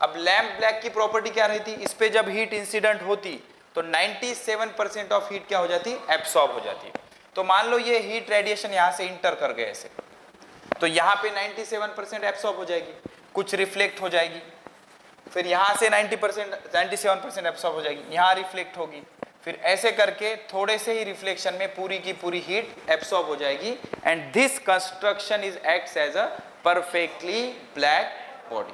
अब लैंप ब्लैक की प्रॉपर्टी क्या रहती, इस पे जब हीट इंसिडेंट होती तो 97% ऑफ हीट क्या हो जाती, एब्सॉर्ब हो जाती। तो मान लो ये हीट रेडिएशन यहां से इंटर कर गए ऐसे, तो यहां पे 97% एब्सॉर्ब हो जाएगी, कुछ रिफ्लेक्ट हो जाएगी, फिर यहां से 97% एब्सॉर्ब हो जाएगी, यहां रिफ्लेक्ट होगी, फिर ऐसे करके थोड़े से ही रिफ्लेक्शन में पूरी की पूरी हीट एब्सॉर्ब हो जाएगी। And this construction is acts as a perfectly black body,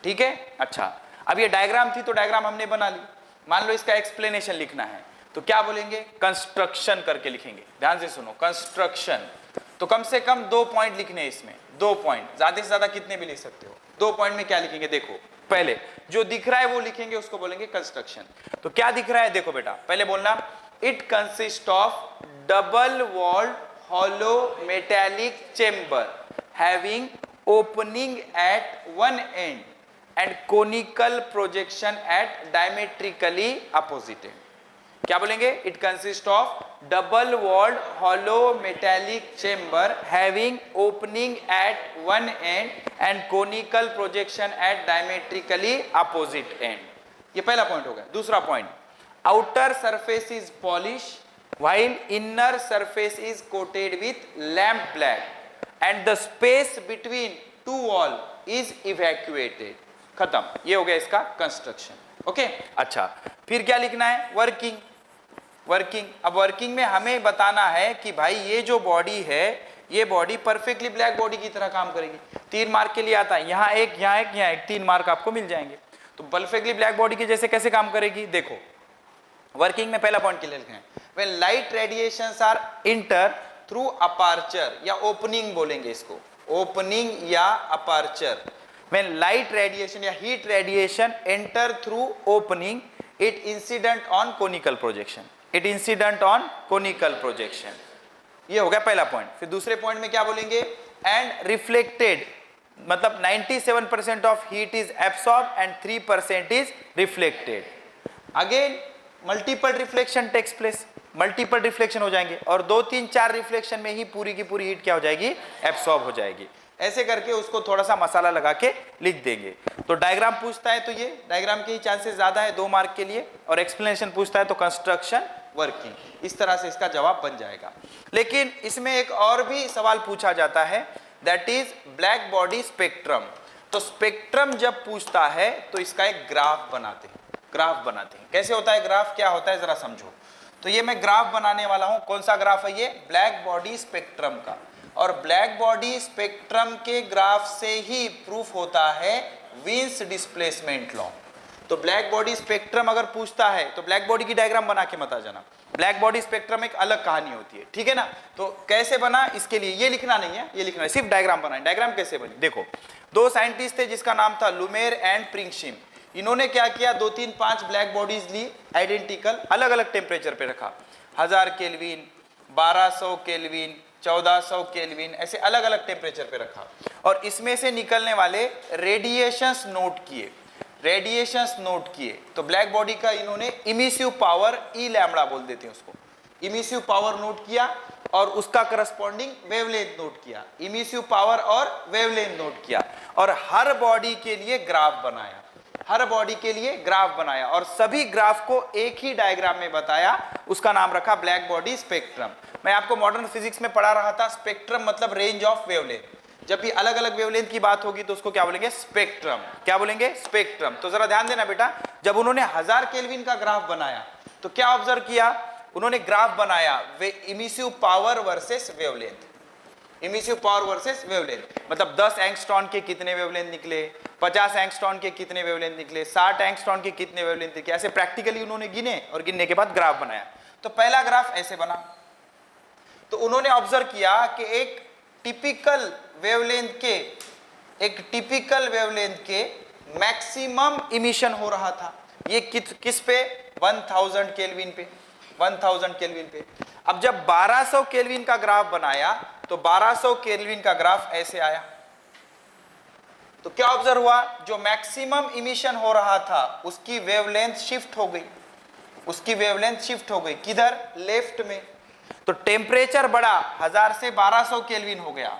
ठीक है। अच्छा, अब ये डायग्राम थी तो डायग्राम हमने बना ली। मान लो इसका एक्सप्लेनेशन लिखना है तो क्या बोलेंगे, कंस्ट्रक्शन करके लिखेंगे। ध्यान से सुनो, कंस्ट्रक्शन। तो कम से कम 2 पॉइंट लिखने इसमें, 2 पॉइंट, ज्यादा से ज्यादा कितने भी लिख सकते हो। 2 पॉइंट में क्या लिखेंगे, देखो पहले जो दिख रहा है वो लिखेंगे, उसको बोलेंगे कंस्ट्रक्शन। तो क्या दिख रहा है, देखो बेटा, पहले बोलना it consist of double walled hollow metallic chamber having opening at one end and conical projection at diametrically opposite end. क्या बोलेंगे, it consist of double walled hollow metallic chamber having opening at one end and conical projection at diametrically opposite end. ये पहला पॉइंट हो गया। दूसरा point, outer surface is polish while inner surface is coated with lamp black and the space between two wall is evacuated। खत्म, ये हो गया इसका कंस्ट्रक्शन। ओके, अच्छा, फिर क्या लिखना है, वर्किंग। अब वर्किंग में हमें बताना है कि भाई ये जो बॉडी है, ये बॉडी परफेक्टली ब्लैक बॉडी की तरह काम करेगी। 3 मार्क के लिए आता है, यहाँ एक, यहाँ एक, यहाँ एक, 3 मार्क आपको मिल जाएंगे। तो परफेक्टली ब्लैक बॉडी के जैसे कैसे काम करेगी, देखो वर्किंग में पहला पॉइंट क्लियर लिखना है, when light radiations are enter through aperture या opening बोलेंगे इसको, opening या aperture। when light radiation या heat radiation enter through opening it incident on conical projection, it incident on conical projection। ये हो गया पहला पॉइंट। फिर दूसरे पॉइंट में क्या बोलेंगे, and reflected, मतलब 97% of heat is absorbed and 3% is reflected। Again multiple reflection takes place, multiple reflection हो जाएंगे और 2 3 4 रिफ्लेक्शन में ही पूरी की पूरी हीट क्या हो जाएगी, एब्सॉर्ब हो जाएगी। ऐसे करके उसको थोड़ा सा मसाला लगा के लिख देंगे। तो डायग्राम पूछता है तो ये डायग्राम के ही चांसेस ज्यादा है 2 मार्क के लिए, और एक्सप्लेनेशन पूछता है तो कंस्ट्रक्शन, वर्किंग, इस तरह से इसका जवाब बन जाएगा। लेकिन इसमें एक और भी सवाल पूछा जाता है, that is black body spectrum. तो स्पेक्ट्रम जब पूछता है तो इसका एक ग्राफ बनाते हैं, कैसे होता है ग्राफ, क्या होता है जरा समझो। तो ये मैं ग्राफ बनाने वाला हूं, कौन सा ग्राफ है ये, ब्लैक बॉडी स्पेक्ट्रम का। और ब्लैक बॉडी स्पेक्ट्रम के ग्राफ से ही प्रूफ होता है विन्स डिस्प्लेसमेंट लॉ। तो ब्लैक बॉडी स्पेक्ट्रम अगर पूछता है तो ब्लैक बॉडी की डायग्राम बना के मत आ जाना, ब्लैक बॉडी स्पेक्ट्रम एक अलग कहानी होती है, ठीक है ना। तो कैसे बना, इसके लिए ये लिखना नहीं है, ये लिखना है सिर्फ डायग्राम बनाए। डायग्राम कैसे बनी, देखो 2 साइंटिस्ट थे जिसका नाम था लुमेर एंड प्रिंगशिम। इन्होंने क्या किया, 2 3 5 ब्लैक बॉडीज ली, आइडेंटिकल, अलग अलग टेम्परेचर पे रखा, 1000 केल्विन, 1200 केल्विन, 1400 केल्विन, ऐसे अलग अलग टेम्परेचर पे रखा। और इसमें से निकलने वाले रेडिएशंस नोट किए। तो ब्लैक बॉडी का इन्होंने इमिसिव पावर ई लैम्बडा बोल देते हैं उसको, इमिसिव पावर नोट किया और उसका करस्पॉन्डिंग वेवलेंथ नोट किया, इमिसिव पावर और वेवलेंथ नोट किया, और हर बॉडी के लिए ग्राफ बनाया, और सभी ग्राफ को एक ही डायग्राम में बताया, उसका नाम रखा ब्लैक बॉडी स्पेक्ट्रम। मैं आपको मॉडर्न फिजिक्स में पढ़ा रहा था, स्पेक्ट्रम मतलब रेंज ऑफ वेवलेंथ। जब भी अलग अलग वेवलेंथ की बात होगी तो उसको क्या बोलेंगे, स्पेक्ट्रम। क्या बोलेंगे, स्पेक्ट्रम। तो जरा ध्यान देना बेटा, जब उन्होंने 1000 केल्विन का ग्राफ बनाया तो क्या ऑब्जर्व किया, उन्होंने ग्राफ बनाया emissive power versus wavelength, emissive power versus wavelength, मतलब 10 एंगस्ट्रॉन के कितने वेवलेंथ निकले, 50 एंगस्ट्रॉन के कितने वेवलेंथ निकले, 60 एंगस्ट्रॉन के कितने वेवलेंथ निकले, ऐसे प्रैक्टिकली उन्होंने गिने और गिनने के बाद ग्राफ बनाया। तो पहला ग्राफ ऐसे बना। तो उन्होंने ऑब्जर्व किया कि एक टिपिकल वेवलेंथ के मैक्सिमम इमिशन हो रहा था, ये किस पे, 1000 केल्विन पे, 1000 केल्विन पे। अब जब 1200 केल्विन का ग्राफ बनाया तो 1200 केल्विन का ग्राफ ऐसे आया। तो क्या ऑब्जर्व हुआ, जो मैक्सिमम इमिशन हो रहा था उसकी वेवलेंथ शिफ्ट हो गई, उसकी वेवलेंथ शिफ्ट हो गई किधर, लेफ्ट में। तो टेम्परेचर बढ़ा 1000 से 1200 केल्विन हो गया,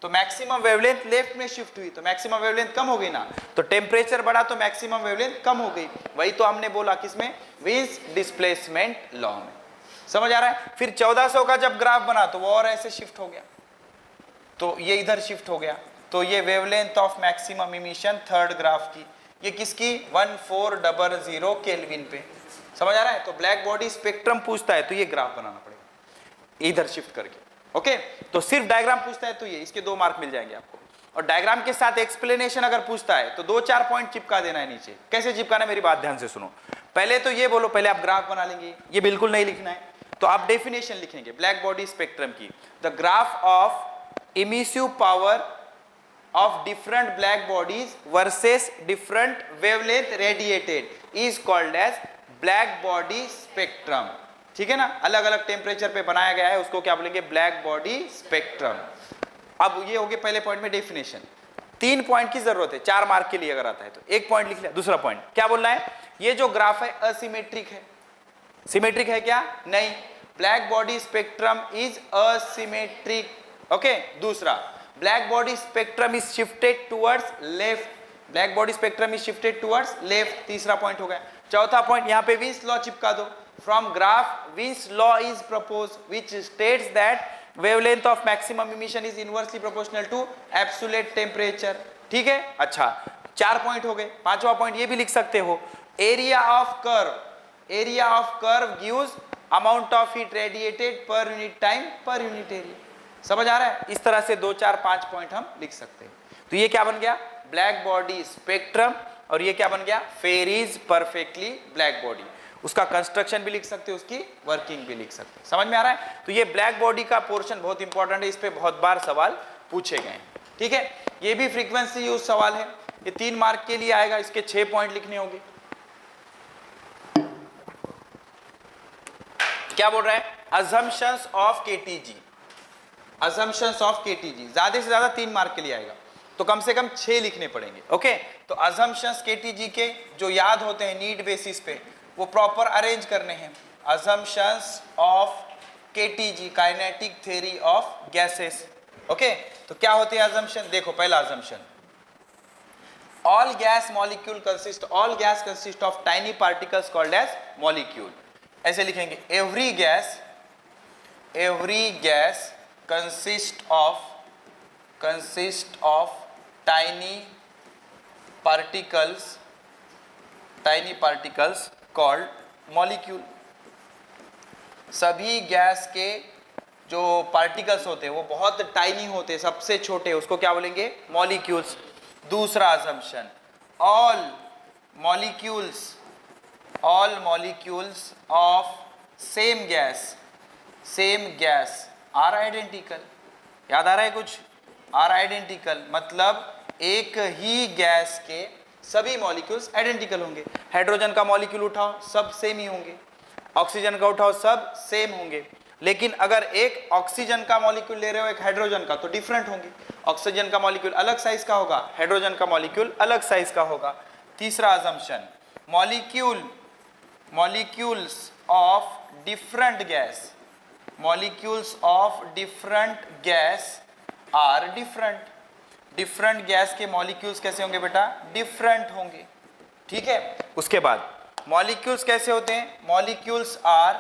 तो मैक्सिमम वेवलेंथ लेफ्ट में शिफ्ट हुई, तो मैक्सिमम वेवलेंथ कम हो गई ना। तो टेम्परेचर बढ़ा तो मैक्सिमम वेवलेंथ कम हो गई, वही तो हमने बोला किसमें, विंस डिस्प्लेसमेंट लॉ में। समझ आ रहा है। फिर 1400 का जब ग्राफ बना तो वो और ऐसे शिफ्ट हो गया, तो ये इधर शिफ्ट हो गया। तो ये wavelength of maximum emission third graph की, ये किसकी, 1400 केल्विन पे। समझ आ रहा है। तो ब्लैक बॉडी स्पेक्ट्रम पूछता है तो ये ग्राफ बनाना पड़ेगा इधर शिफ्ट करके। ओके, तो सिर्फ डायग्राम पूछता है तो ये, इसके 2 मार्क मिल जाएंगे आपको। और डायग्राम के साथ एक्सप्लेनेशन अगर पूछता है तो 2-4 पॉइंट चिपका देना है नीचे। कैसे चिपकाना है, मेरी बात ध्यान से सुनो। पहले तो ये बोलो, पहले आप ग्राफ बना लेंगे, ये बिल्कुल नहीं लिखना है, तो आप डेफिनेशन लिखेंगे ब्लैक बॉडी स्पेक्ट्रम की। The graph of emissive power of different black bodies versus different wavelength radiated is called as black body spectrum। ठीक है ना, अलग अलग टेम्परेचर पे बनाया गया है, उसको क्या बोलेंगे, ब्लैक बॉडी स्पेक्ट्रम। अब ये हो गया पहले पॉइंट में डेफिनेशन। 3 पॉइंट की जरूरत है 4 मार्क के लिए अगर आता है तो, 1 पॉइंट लिख लिया। दूसरा पॉइंट क्या बोलना है, ये जो ग्राफ है असिमेट्रिक है। सिमेट्रिक है क्या, नहीं, black body spectrum is asymmetric. Okay, दूसरा, black body spectrum is shifted towards left, black body spectrum is shifted towards left। तीसरा पॉइंट हो गया। चौथा पॉइंट, यहाँ पे विंस लॉ चिपका दो। from graph Wien's law is proposed which states that wavelength of maximum emission is inversely proportional to absolute temperature। ठीक है, अच्छा 4 पॉइंट हो गए। 5वां पॉइंट ये भी लिख सकते हो, area of curve gives amount of heat radiated per unit time per unit area। समझ आ रहा है। इस तरह से 2, 4, 5 पॉइंट हम लिख सकते हैं। तो ये क्या बन गया, ब्लैक बॉडी स्पेक्ट्रम, और ये क्या बन गया, फेरीज परफेक्टली ब्लैक बॉडी। उसका कंस्ट्रक्शन भी लिख सकते हो, उसकी वर्किंग भी लिख सकते हो। समझ में आ रहा है। तो ये ब्लैक बॉडी का पोर्शन बहुत इंपॉर्टेंट है, इस पे बहुत बार सवाल पूछे गए हैं। ठीक है, ये भी फ्रीक्वेंसी यूज सवाल है, ये 3 मार्क के लिए आएगा, इसके 6 पॉइंट लिखने होंगे। क्या बोल रहा है, assumptions of KTG, assumptions of KTG ज्यादा से ज्यादा 3 मार्क के लिए आएगा, तो कम से कम 6 लिखने पड़ेंगे। ओके, तो assumptions KTG के जो याद होते हैं नीड बेसिस पे, वो प्रॉपर अरेंज करने हैं। assumptions of KTG kinetic theory of gases. Okay, तो क्या होते हैं assumption, देखो पहला assumption, all gas consist of tiny particles called as molecule। ऐसे लिखेंगे, every gas consist of tiny particles called molecule। सभी गैस के जो पार्टिकल्स होते हैं वो बहुत टाइनी होते हैं, सबसे छोटे, उसको क्या बोलेंगे, मॉलिक्यूल्स। दूसरा assumption, all molecules of same gas are identical. याद आ रहा है कुछ, आर आइडेंटिकल मतलब एक ही गैस के सभी मॉलिक्यूल्स आइडेंटिकल होंगे। हाइड्रोजन का मॉलिक्यूल उठाओ सब सेम ही होंगे, ऑक्सीजन का उठाओ सब सेम होंगे, लेकिन अगर एक ऑक्सीजन का मॉलिक्यूल ले रहे हो एक हाइड्रोजन का तो डिफरेंट होंगे। ऑक्सीजन का मॉलिक्यूल अलग साइज का होगा, हाइड्रोजन का मॉलिक्यूल अलग साइज का होगा। तीसरा assumption, molecules of different gas are different। Different gas के मॉलिक्यूल्स कैसे होंगे बेटा, डिफरेंट होंगे। ठीक है, उसके बाद मॉलिक्यूल्स कैसे होते हैं, मॉलिक्यूल्स आर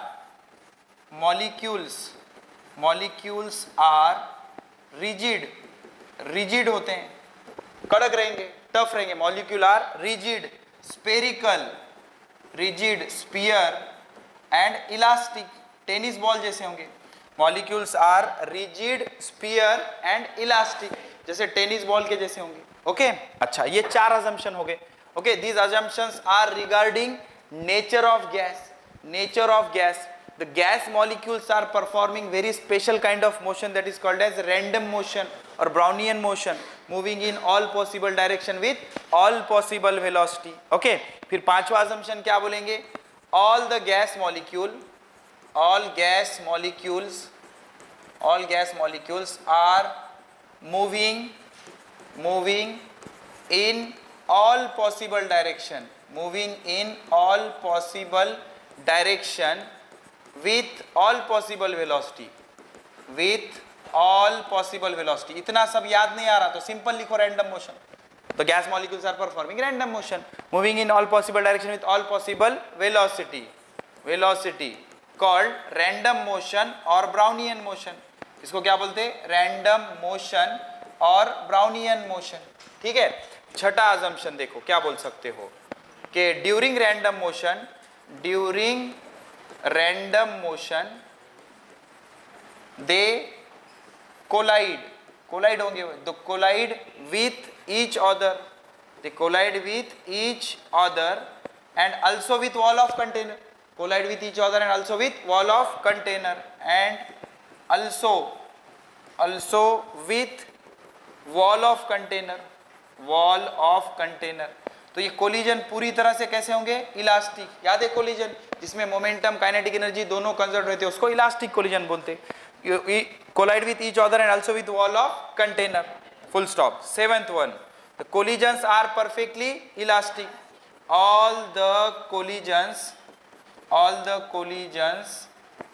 रिजिड होते हैं, कड़क रहेंगे, टफ रहेंगे। Molecule are rigid, spherical, sphere and elastic, tennis ball जैसे होंगे। Molecules are rigid, sphere and elastic, जैसे टेनिस बॉल के जैसे होंगे। ओके, अच्छा ये 4 अजम्पशन हो गए। Okay, these assumptions are regarding nature of gas. The gas molecules are performing very special kind of motion that is called as random motion or Brownian motion, moving in all possible direction with all possible velocity. Okay, फिर 5वां assumption क्या बोलेंगे, all the gas molecule all gas molecules are moving in all possible direction, with all possible velocity, इतना सब याद नहीं आ रहा तो सिंपल लिखो रैंडम मोशन. तो gas molecules are performing random motion, moving in all possible direction with all possible velocity called random motion और ब्राउनियन मोशन. इसको क्या बोलते हैं? रैंडम मोशन और ब्राउनियन मोशन. ठीक है. छठा अजम्पशन देखो क्या बोल सकते हो कि during random motion they collide होंगे, तो collide with each other, and also with wall of container, collide with each other and also with wall of container, and also with wall of container. तो ये कोलिजन पूरी तरह से कैसे होंगे? इलास्टिक. याद है कोलिजन जिसमें मोमेंटम काइनेटिक एनर्जी दोनों कंजर्व रहते हैं, उसको इलास्टिक कोलिजन बोलते हैं. Collide with each other and also with wall of container. Full stop. Seventh one, the collisions are perfectly elastic. All the collisions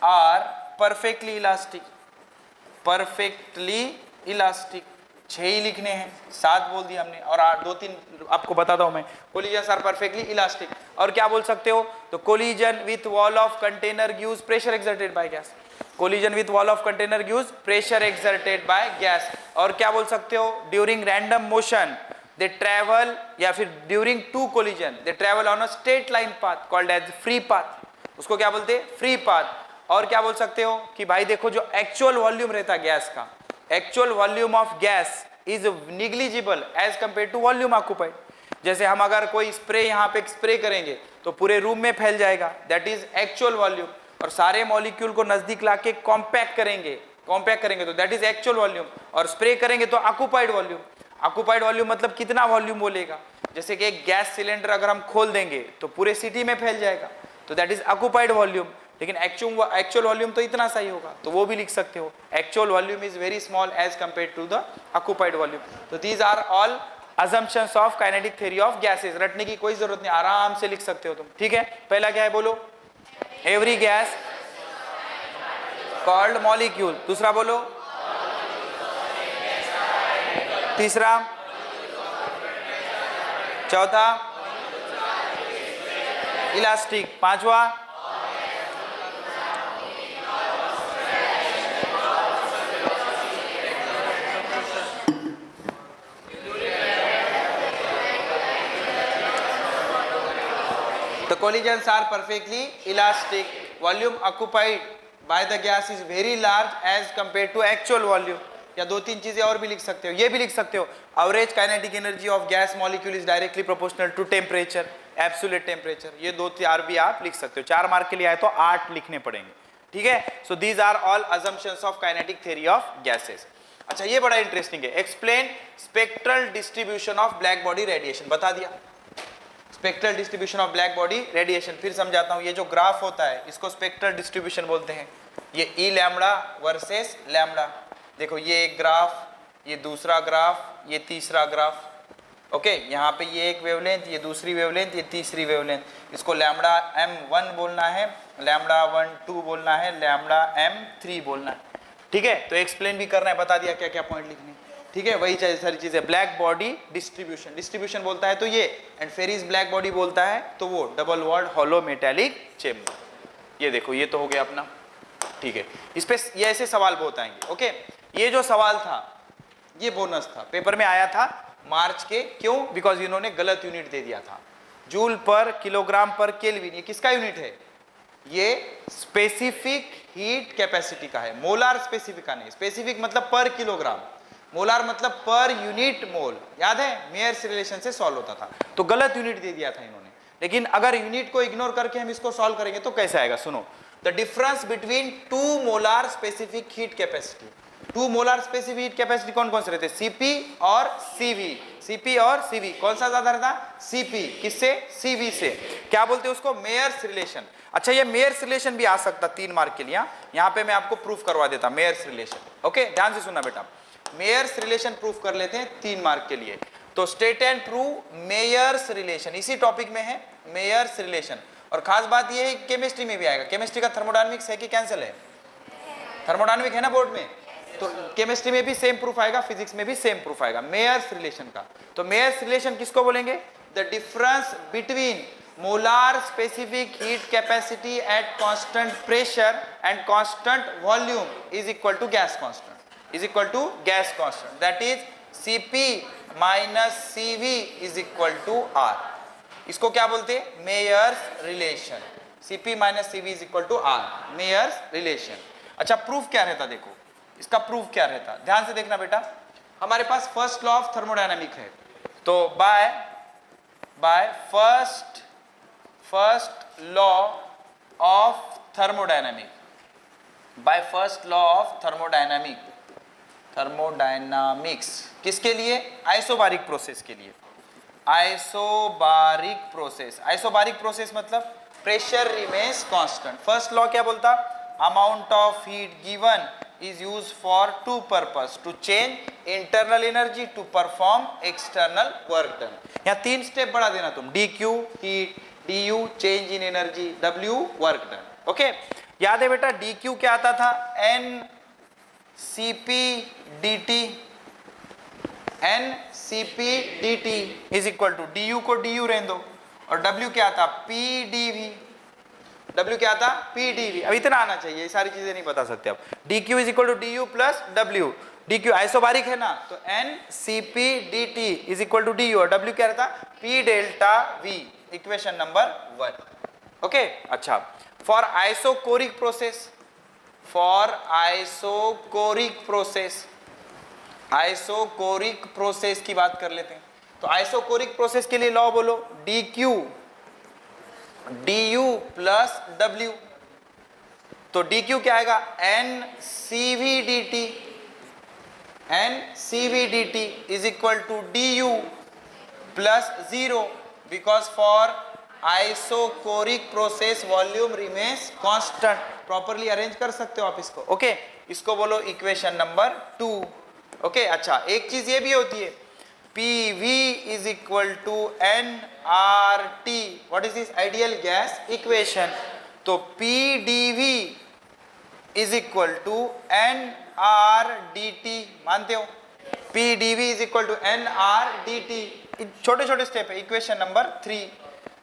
are perfectly elastic. 6 ही लिखने हैं, 7 बोल दिया हमने और 2-3 आपको बताता हूं मैं. collisions are perfectly elastic. और क्या बोल सकते हो? तो collision with wall of container gives pressure exerted by gas. collision with wall of container gives pressure exerted by gas. और क्या बोल सकते हो? during random motion they travel, या फिर during two collision they travel on a straight line path called as free path. उसको क्या बोलते हैं? free path. और क्या बोल सकते हो कि भाई देखो जो एक्चुअल वॉल्यूम रहता है गैस का, actual volume of gas is negligible as compare to volume occupied. जैसे हम अगर कोई स्प्रे यहाँ पे स्प्रे करेंगे तो पूरे रूम में फैल जाएगा, दैट इज एक्चुअल वॉल्यूम. और सारे मॉलिक्यूल को नजदीक लाके कॉम्पैक्ट करेंगे तो दैट इज एक्चुअल वॉल्यूम. और स्प्रे करेंगे तो ऑक्युपाइड वॉल्यूम मतलब कितना वॉल्यूम बोलेगा. जैसे कि एक गैस सिलेंडर अगर हम खोल देंगे तो पूरे सिटी में फैल जाएगा, तो दैट इज ऑक्युपाइड वॉल्यूम. लेकिन एक्चुअल वॉल्यूम तो इतना सा ही होगा, तो वो भी लिख सकते हो. Actual volume is very small as compare to the occupied volume. तो these are all assumptions of kinetic theory of gases. रटने की कोई जरूरत नहीं, आराम से लिख सकते हो तुम. ठीक है. पहला क्या है बोलो? Every gas called molecule. दूसरा बोलो. तीसरा. चौथा इलास्टिक. पांचवा the collisions are perfectly elastic. Volume occupied by the gas is very large as compared to actual volume. या 2-3 चीजें और भी लिख सकते हो. ये भी लिख सकते हो, average kinetic energy of gas molecule is directly proportional to temperature, absolute temperature. ये 2-4 भी आप लिख सकते हो. 4 मार्क के लिए आए तो 8 लिखने पड़ेंगे. ठीक है. So these are all assumptions of kinetic theory of gases. अच्छा, ये बड़ा इंटरेस्टिंग है. Explain spectral distribution of black body radiation. बता दिया spectral distribution of black body radiation. फिर समझाता हूं. ये जो ग्राफ होता है इसको स्पेक्ट्रल डिस्ट्रीब्यूशन बोलते हैं. ये ई लैम्बडा वर्सेस लैम्बडा. देखो ये एक ग्राफ, ये दूसरा ग्राफ, ये तीसरा ग्राफ. ओके. यहाँ पे ये एक वेवलेंथ, ये दूसरी वेवलेंथ, ये तीसरी वेवलेंथ. इसको लैम्बडा m1 बोलना है, लैम्बडा 1-2 बोलना है, लैम्बडा m3 बोलना है. ठीक है. तो एक्सप्लेन भी करना है, बता दिया क्या क्या पॉइंट लिखने. ठीक है. वही सारी चीजें. ब्लैक बॉडी डिस्ट्रीब्यूशन बोलता है तो ये, एंड फेरिस ब्लैक बॉडी बोलता है तो वो double walled hollow metallic chamber. ये देखो ये तो हो गया अपना. ठीक है. इस पे ये ऐसे सवाल बहुत आएंगे. ओके. ये जो सवाल था ये बोनस था, पेपर में आया था मार्च के. क्यों? बिकॉज इन्होंने गलत यूनिट दे दिया था. जूल पर किलोग्राम पर केल्विन, ये किसका यूनिट है? ये स्पेसिफिक हीट कैपेसिटी का है, मोलार स्पेसिफिक का नहीं. स्पेसिफिक मतलब पर किलोग्राम, मोलार मतलब पर यूनिट मोल. याद है मेयर्स रिलेशन से सॉल्व होता था. तो गलत यूनिट दे दिया था इन्होंने. लेकिन अगर यूनिट को इग्नोर करके हम इसको सॉल्व करेंगे तो कैसे आएगा? सुनो. The difference between 2 molar specific heat capacity. 2 molar specific heat capacity कौन कौन से रहते हैं? सीपी और सीवी. सीपी और सीवी कौन सा ज्यादा रहता? सीपी. किससे? सीवी से. क्या बोलते हैं उसको? Mayer's relation. अच्छा ये मेयर्स रिलेशन भी आ सकता 3 मार्क के लिए, यहाँ पे मैं आपको प्रूफ करवा देता मेयर्स रिलेशन। ओके ध्यान से सुनना बेटा, मेयर्स रिलेशन प्रूफ कर लेते हैं 3 मार्क के लिए। तो state and prove Mayer's relation, इसी टॉपिक में है मेयर्स रिलेशन। और खास बात ये है केमिस्ट्री में भी आएगा। केमिस्ट्री का थर्मोडायनामिक्स है कि कैंसिल है? थर्मोडायनामिक है ना बोर्ड में, तो केमिस्ट्री में भी सेम प्रूफ आएगा, फिजिक्स में भी सेम प्रूफ आएगा मेयर्स रिलेशन का। तो मेयर्स रिलेशन किसको बोलेंगे? The difference between molar specific heat capacity at constant pressure and constant volume is equal to gas constant, is equal to gas constant, that is Cp minus Cv is equal to R। इसको क्या बोलते हैं? Mayer's relation. Cp minus Cv is equal to R, Mayer's relation. अच्छा प्रूफ क्या रहता? देखो इसका प्रूफ क्या रहता, ध्यान से देखना बेटा। हमारे पास फर्स्ट लॉ ऑफ थर्मोडायनामिक है, तो by first law of thermodynamic, by first law of thermodynamics किसके लिए? आइसोबारिक प्रोसेस के लिए। आइसोबारिक प्रोसेस मतलब pressure remains constant. First law क्या बोलता? Amount of heat given is used for two purpose, to change internal energy to perform external work done। यहाँ 3 स्टेप बढ़ा देना तुम, dq heat, du change in energy, w work done। Okay याद है बेटा dq क्या आता था? Ncp dt is equal to du को du रहने दो, और w क्या था? pdv। W क्या था? PdV। अब इतना आना चाहिए, ये सारी चीजें नहीं बता सकते आप। dq is equal to du plus w। dq isobaric है ना, तो Ncp dt is equal to du, और w क्या रहता? P delta V, equation number 1। Okay अच्छा फॉर आइसोकोरिक प्रोसेस की बात कर लेते हैं। तो आइसोकोरिक प्रोसेस के लिए लॉ बोलो, dq du प्लस w। तो dq क्या आएगा? Ncv dt is equal to du plus 0, because for isochoric process volume remains constant. Properly arrange कर सकते हो आप इसको। ओके इसको बोलो इक्वेशन नंबर 2। ओके अच्छा एक चीज ये भी होती है, PV is equal to nRT। What is this? Ideal gas equation। तो PdV is equal to nRDT, मानते हो? PdV is equal to nRDT। छोटे छोटे स्टेप है। इक्वेशन नंबर 3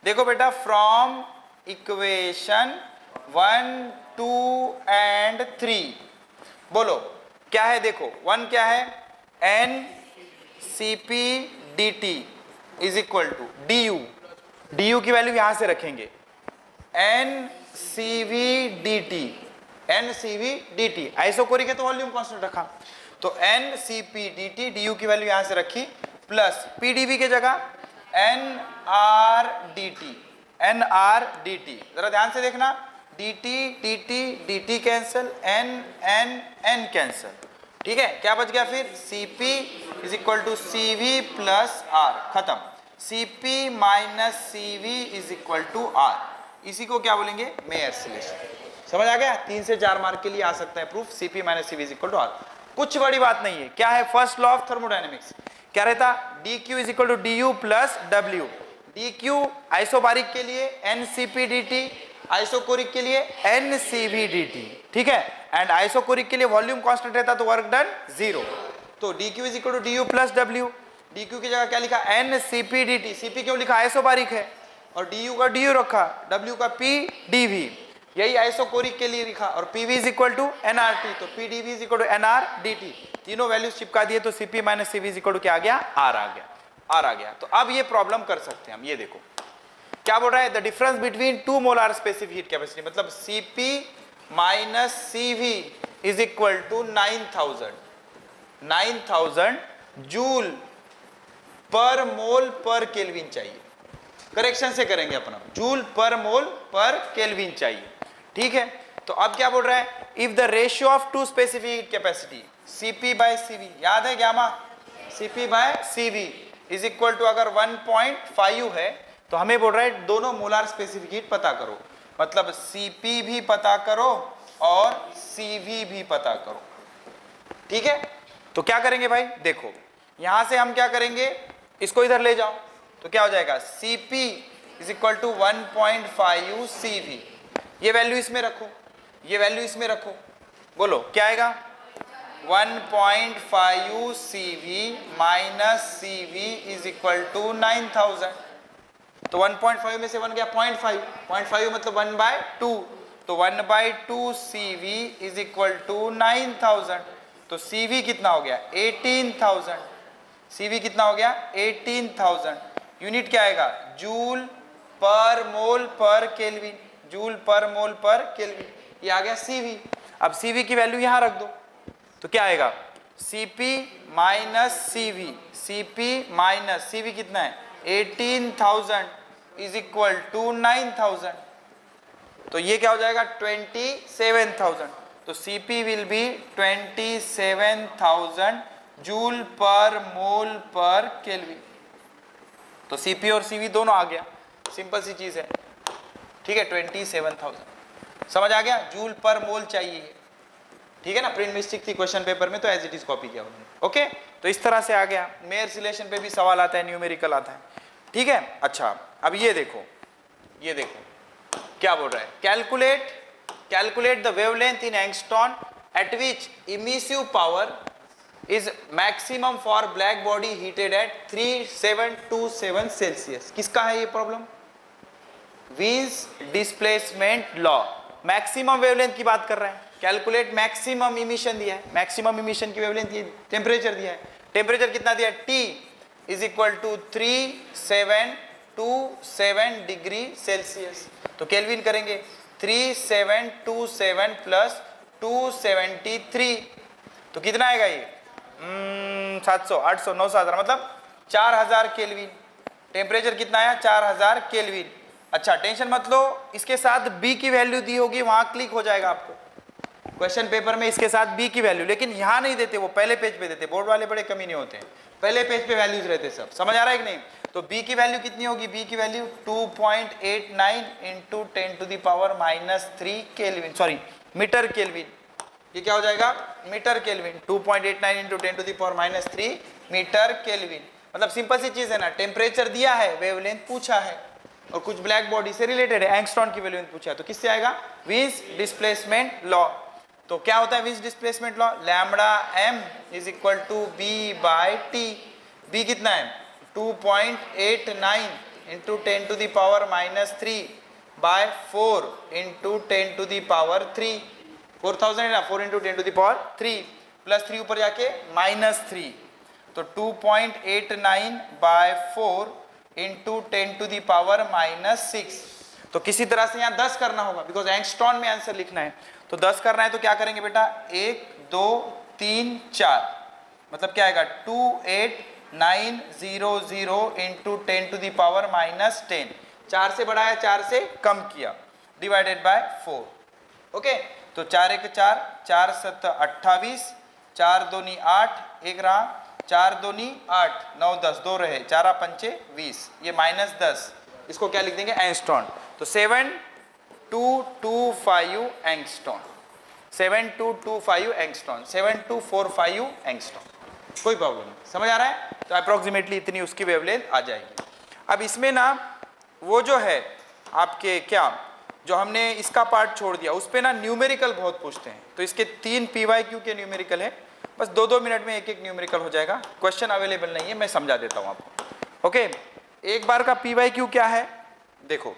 देखो बेटा, फ्रॉम इक्वेशन 1, 2 एंड 3 बोलो क्या है? देखो 1 क्या है? Ncp dt is equal to du की वैल्यू यहां से रखेंगे, Ncv dt आइसोकोरिक है तो वॉल्यूम कांस्टेंट रखा, तो Ncp dt du की वैल्यू यहां से रखी, प्लस Pdv के जगह nRdt। जरा ध्यान से देखना, dt कैंसिल, n कैंसिल, ठीक है क्या बच गया फिर? Cp is equal to Cv plus R, खत्म। Cp minus Cv is equal to R, इसी को क्या बोलेंगे? Mayer's relation. समझ आ गया? 3 से 4 मार्क के लिए आ सकता है proof, Cp minus Cv is equal to R। कुछ बड़ी बात नहीं है। क्या है फर्स्ट लॉ ऑफ थर्मोडायनेमिक्स? क्या रहता? dq is equal to du plus w। dq isobaric के लिए Ncp dt, आइसोकोरिक के लिए Ncv dt, ठीक है। एंड आइसोकोरिक के लिए वॉल्यूम कांस्टेंट रहता तो वर्क डन 0। तो dq is equal to du plus w। dq की जगह क्या लिखा? Ncp dt। Cp क्यों लिखा? आइसोबारिक है, और du का du रखा, w का Pdv, यही आइसोकोरिक के लिए लिखा, और Pv is equal to nRT, तो Pdv is equal to nRdt। तीनों वैल्यूज चिपका दिए तो Cp minus Cv is equal to क्या आ गया? R आ गया। तो अब ये प्रॉब्लम कर सकते हैं हम। ये देखो क्या बोल रहा है? The difference between 2 molar specific heat capacity, मतलब Cp minus Cv is equal to 9000 joule per mole पर केल्विन चाहिए। करेक्शन से करेंगे अपना, जूल पर मोल पर केल्विन चाहिए, ठीक है। तो अब क्या बोल रहा है? If the ratio of 2 specific heat capacity Cp by Cv, याद है क्या माँ? Cp by Cv is equal to अगर 1.5 है तो हमें बोल रहा है दोनों मोलार स्पेसिफिक हीट पता करो। मतलब Cp भी पता करो और Cv भी पता करो, ठीक है। तो क्या करेंगे भाई, देखो यहां से हम क्या करेंगे, इसको इधर ले जाओ, तो क्या हो जाएगा Cp is equal to 1.5 Cv, ये वैल्यू इसमें रखो, ये वैल्यू इसमें रखो, बोलो क्या आएगा 1.5 Cv minus Cv is equal to 9000। तो 1.5 में से 1 गया 0.5, 0.5 मतलब 1/2, तो 1/2 Cv इज इक्वल टू 9000। तो Cv कितना हो गया 18000, Cv कितना हो गया 18000। यूनिट क्या आएगा जूल पर मोल पर केल्विन, जूल पर मोल पर केल्विन, ये आ गया Cv। अब Cv की वैल्यू यहां रख दो, तो क्या आएगा Cp minus Cv, Cp minus Cv कितना है 18000 इज इक्वल टू 9000, तो ये क्या हो जाएगा 27000। तो Cp will be 27000 joule per mole पर केल्विन। तो Cp और Cv दोनों आ गया, सिंपल सी चीज है, ठीक है 27000 समझ आ गया, जूल पर मोल चाहिए, ठीक है ना। प्रिंट मिस्टेक थी क्वेश्चन पेपर में तो एज इट इज कॉपी किया उन्होंने, ओके। तो इस तरह से आ गया, मेयर्स रिलेशन पे भी सवाल आता है, न्यूमेरिकल आता है, ठीक है। अच्छा अब ये देखो, ये देखो क्या बोल रहा है, calculate the wavelength in angstrom at which emissive power is maximum for black body heated at 3727 Celsius. किसका है ये problem, Wien's displacement law, maximum wavelength की बात कर रहे हैं। कैलकुलेट मैक्सिमम इमिशन दिया है, मैक्सिमम इमिशन की वेवलेंथ ये टेम्परेचर दिया है, टेम्परेचर कितना दिया है T is equal to 3727 degree Celsius. तो केल्विन करेंगे 3727 प्लस 273, तो कितना आएगा ये 700 800 9,000 मतलब 4000 केल्विन। टेम्परेचर कितना आया 4000 केल्विन। अच्छा टेंशन मत लो, इसके साथ बी की वैल्यू दी होगी, वहां क्लिक हो जाएगा आपको क्वेश्चन पेपर में, इसके साथ बी की वैल्यू, लेकिन यहां नहीं देते, वो पहले पेज पे देते, बोर्ड वाले बड़े कमी नहीं होते हैं, पहले पेज पे वैल्यूज रहते सब, समझ आ रहा है कि नहीं। तो बी की वैल्यू कितनी होगी, बी की value 2.89 into 10 to the power -3 kelvin, sorry metre kelvin, ये क्या हो जाएगा metre kelvin, 2.89 into 10 to the power -3 metre kelvin. मतलब सिंपल सी चीज है ना, टेम्परेचर दिया है, वेवलेंथ पूछा है और कुछ ब्लैक बॉडी से रिलेटेड है, एंगस्ट्रॉन की वेवलेंथ पूछा है, तो किससे आएगा वीन्स डिस्प्लेसमेंट लॉ। तो क्या होता है Wien's displacement law, lambda m is equal to B by T, B कितना है 2.89 into 10 to the power -3 by 4 into 10 to the power 3, 4000 है ना, 4 into 10 to the power 3 plus 3 ऊपर जाके -3, तो 2.89 by 4 into 10 to the power -6। तो किसी तरह से यहाँ 10 करना होगा, बिकॉज एंगस्ट्रॉन में आंसर लिखना है, तो 10 करना है तो क्या करेंगे बेटा 1 2 3 4, मतलब क्या आएगा 28900 इंटू 10 टू द पावर -10, 4 से बढ़ाया 4 से कम किया, डिवाइडेड बाय 4, ओके। तो 4 1 4, 4 7 28, 4 2 8, 1 रहा, 4 2 8, 9 10, 2 रहे, 4 5 20, ये -10, इसको क्या लिख देंगे एंगस्ट्रॉन। तो 7225 एंगस्ट्रॉन, 7225 एंगस्ट्रॉन, 7245 एंगस्ट्रॉन, कोई प्रॉब्लम नहीं, समझ आ रहा है। तो अप्रोक्सीमेटली इतनी उसकी वेवलेंथ आ जाएगी। अब इसमें ना वो जो है आपके क्या, जो हमने इसका पार्ट छोड़ दिया, उस पर ना न्यूमेरिकल बहुत पूछते हैं, तो इसके 3 PYQ के न्यूमेरिकल है, बस 2-2 मिनट में एक न्यूमेरिकल हो जाएगा, क्वेश्चन अवेलेबल नहीं है, मैं समझा देता हूँ आपको, ओके। एक बार का PYQ क्या है देखो,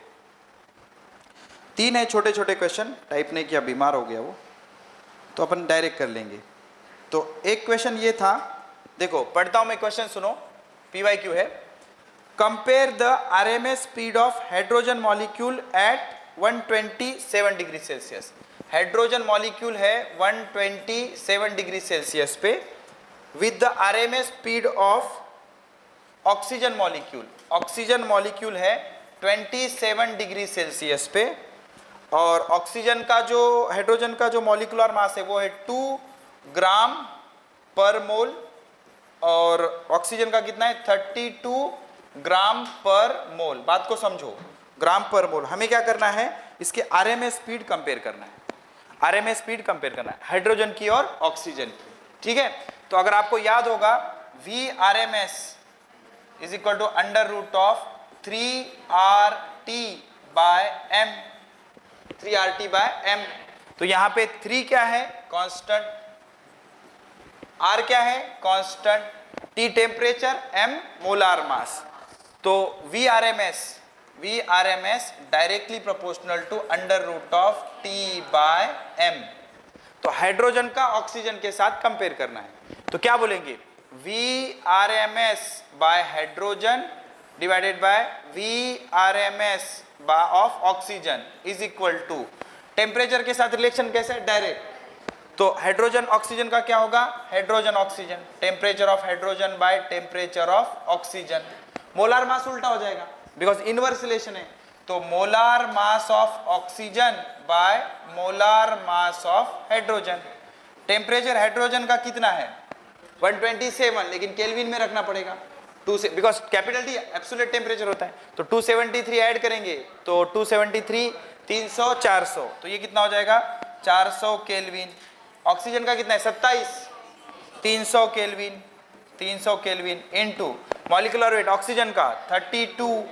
3 है छोटे छोटे क्वेश्चन, टाइप नहीं किया बीमार हो गया वो, तो अपन डायरेक्ट कर लेंगे। तो एक क्वेश्चन ये था, देखो पढ़ता हूं मैं क्वेश्चन, सुनो। PYQ है, compare the RMS speed of hydrogen molecule eight 127 degree Celsius. Hydrogen molecule है 127 डिग्री सेल्सियस पे with the RMS speed of oxygen molecule, oxygen molecule है 27 डिग्री सेल्सियस पे, और ऑक्सीजन का जो, हाइड्रोजन का जो मॉलिक्यूलर मास है वो है 2 ग्राम पर मोल, और ऑक्सीजन का कितना है 32 ग्राम पर मोल। बात को समझो, ग्राम पर मोल। हमें क्या करना है, इसके आरएमएस स्पीड कंपेयर करना है, आरएमएस स्पीड कंपेयर करना है हाइड्रोजन की और ऑक्सीजन की, ठीक है। तो अगर आपको याद होगा V RMS is equal to under root of 3RT by M, 3RT by M. तो यहां पे 3 क्या है, कांस्टेंट, R क्या है, constant, T temperature, M molar mass. तो VRMS directly proportional to under root of T by M। तो हाइड्रोजन का ऑक्सीजन के साथ कंपेयर करना है, तो क्या बोलेंगे, VRMS by hydrogen divided by VRMS of oxygen is equal to, temperature के साथ रिलेशन कैसे, डायरेक्ट। तो हाइड्रोजन ऑक्सीजन का क्या होगा, hydrogen oxygen, temperature of hydrogen by temperature of oxygen. Molar mass उल्टा हो जाएगा बिकॉज इनवर्स रिलेशन है, तो molar mass of oxygen bye molar mass of hydrogen. Temperature hydrogen का कितना है 127, लेकिन केल्विन में रखना पड़ेगा 2 से, because capital T absolute temperature होता है। तो 273 ऐड करेंगे तो 273 300 400, तो ये कितना हो जाएगा 400 केल्विन। ऑक्सीजन का कितना है 27, 300 kelvin, 300 kelvin into molecular weight oxygen का 32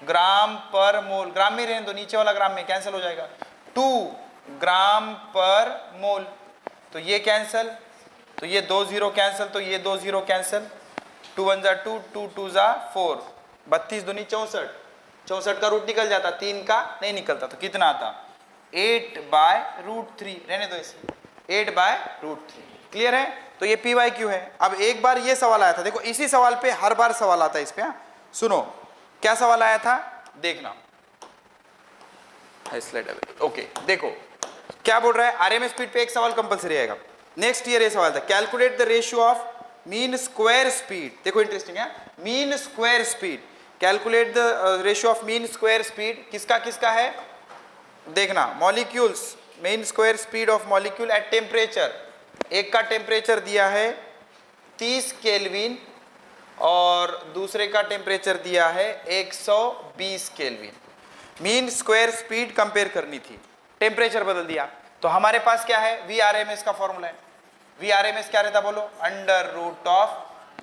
ग्राम पर मोल, ग्राम में रहने दो, नीचे वाला ग्राम में कैंसिल हो जाएगा, 2 ग्राम पर मोल। तो ये कैंसिल, तो ये 2 0 कैंसिल, तो ये 2 0 कैंसिल, 2 1 जा 2, 2 2 जा 4, 32 दूनी 64, 64 का रूट निकल जाता, 3 का नहीं निकलता, तो कितना आता 8/√3, रहने दो इसे, 8/√3। क्लियर है, तो ये PYQ है। अब एक बार ये सवाल आया था, देखो इसी सवाल पे हर बार सवाल आता है इस पे, सुनो क्या सवाल आया था, देखना स्लाइड। ओके देखो क्या बोल रहा है, आरएमएस स्पीड पे एक सवाल कंपलसरी आएगा नेक्स्ट ईयर। ये सवाल था, calculate the ratio of mean square speed. देखो इंटरेस्टिंग है, mean square speed, calculate the ratio of mean square speed किसका किसका है, देखना molecules, mean square speed of molecule at temperature. एक का टेम्परेचर दिया है 30 केल्विन और दूसरे का टेम्परेचर दिया है 120 kelvin. Mean square speed compare करनी थी, टेम्परेचर बदल दिया, तो हमारे पास क्या है, VRMS का फॉर्मूला है। VRMS क्या रहता बोलो, under root of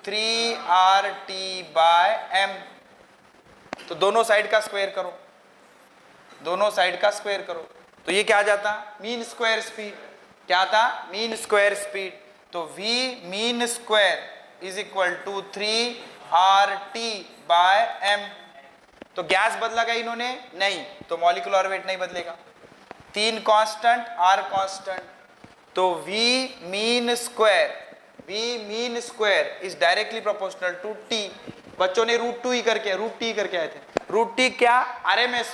3RT by M। तो दोनों साइड का स्क्वायर करो, दोनों साइड का स्क्वायर करो, तो ये क्या आ जाता, मीन स्क्वायर स्पीड, क्या था, मीन स्क्वायर स्पीड। तो V mean square is equal to 3RT by M। तो गैस बदला गया इन्होंने, नहीं, तो मॉलिक्यूलर वेट नहीं बदलेगा, 3 कांस्टेंट R कांस्टेंट, तो V mean square is directly proportional to T। बच्चों ने √2 ही करके आए थे, √T क्या, आरएमएस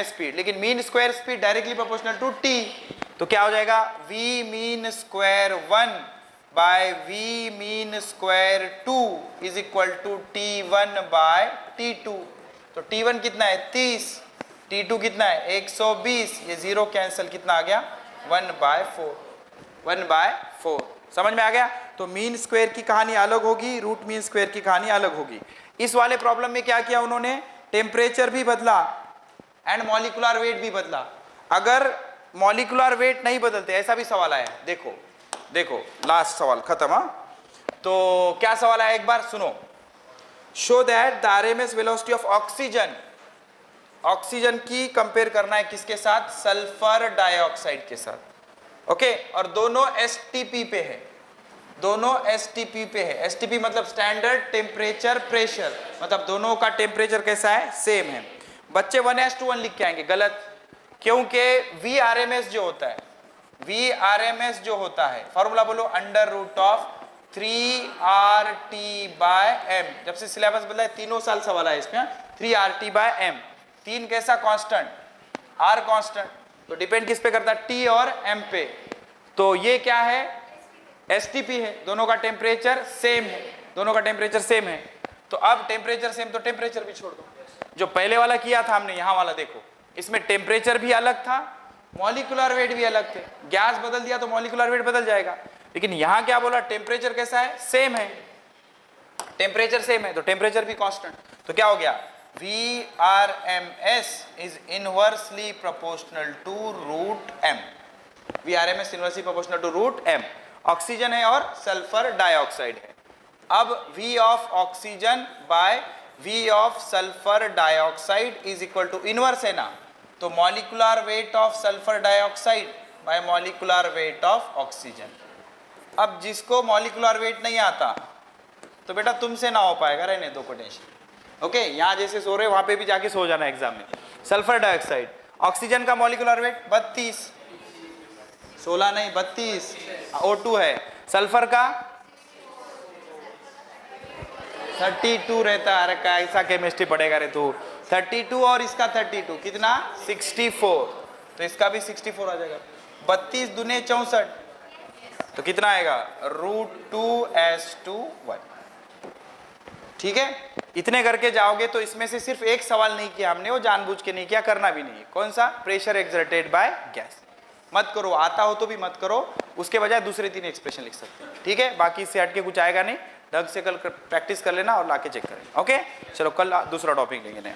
स्पीड, लेकिन mean square speed directly proportional to T। तो क्या हो जाएगा, V mean square 1 by V mean square 2 is equal to T1 by T2। तो T1 कितना है 30, T2 कितना है 120, ये 0 कैंसिल, कितना आ गया 1/4। समझ में आ गया। तो मीन स्क्वायर की कहानी अलग होगी, रूट मीन स्क्वायर की कहानी अलग होगी। इस वाले प्रॉब्लम में क्या किया उन्होंने, टेम्परेचर भी बदला एंड मॉलिक्यूलर वेट भी बदला। अगर मॉलिक्यूलर वेट नहीं बदलते, ऐसा भी सवाल आया, देखो लास्ट सवाल खत्म। तो क्या सवाल आया एक बार सुनो, show that the RMS velocity of oxygen की कंपेयर करना है किसके साथ, सल्फर डाइऑक्साइड के साथ। ओके, और दोनों एसटीपी पे है, एसटीपी मतलब स्टैंडर्ड टेम्परेचर प्रेशर, मतलब दोनों का टेम्परेचर कैसा है, सेम है। बच्चे 1:1 लिख के आएंगे, गलत, क्योंकि VRMS जो होता है फॉर्मूला बोलो, under root of 3RT by M। जब से सिलेबस बदला है, तीनों साल सवाल है इसमें, 3RT बाय M। 3 कैसा, कांस्टेंट, R कांस्टेंट, तो डिपेंड किस पे करता है, T और M पे। तो ये क्या है, STP है, दोनों का टेम्परेचर सेम है, तो अब टेम्परेचर सेम, तो टेम्परेचर भी छोड़ दो। जो पहले वाला किया था हमने, यहाँ वाला देखो, इसमें टेम्परेचर भी अलग था, मॉलिक्यूलर वेट भी अलग थे। गैस बदल दिया तो मॉलिक्यूलर वेट बदल जाएगा, लेकिन यहाँ क्या बोला, टेम्परेचर कैसा है, सेम है, टेम्परेचर सेम है, तो टेम्परेचर भी कांस्टेंट। तो क्या हो गया, VRMS is inversely proportional to root m. VRMS inversely proportional to root m. Oxygen है और सल्फर डाइऑक्साइड है. अब V of oxygen by V of sulphur dioxide is equal to inverse है ना, तो molecular weight of sulphur dioxide by molecular weight of oxygen. अब जिसको मॉलिक्यूलर वेट नहीं आता तो बेटा तुमसे ना हो पाएगा, रहने दो टेंशन. ओके, यहाँ जैसे सो रहे वहां पे भी जाके सो जाना एग्जाम में. सल्फर डाइऑक्साइड, ऑक्सीजन का मॉलिक्यूलर वेट 32, 16 नहीं 32, O2 है. सल्फर का 32 रहता है. अरे कैसा केमिस्ट्री पढ़ेगा रे तू. 32 और इसका 32 कितना 64, तो इसका भी 64 आ जाएगा. 32 दूने 64, तो कितना आएगा √2s21. ठीक है, इतने करके जाओगे तो इसमें से सिर्फ एक सवाल नहीं किया हमने, वो जानबूझ के नहीं किया, करना भी नहीं. कौन सा? Pressure exerted by gas. मत करो, आता हो तो भी मत करो, उसके बजाय दूसरे 3 एक्सप्रेशन लिख सकते हैं. ठीक है, बाकी इससे हटके कुछ आएगा नहीं. ढंग से कल प्रैक्टिस कर लेना और लाके चेक करें. ओके, चलो कल दूसरा टॉपिक लेंगे नया.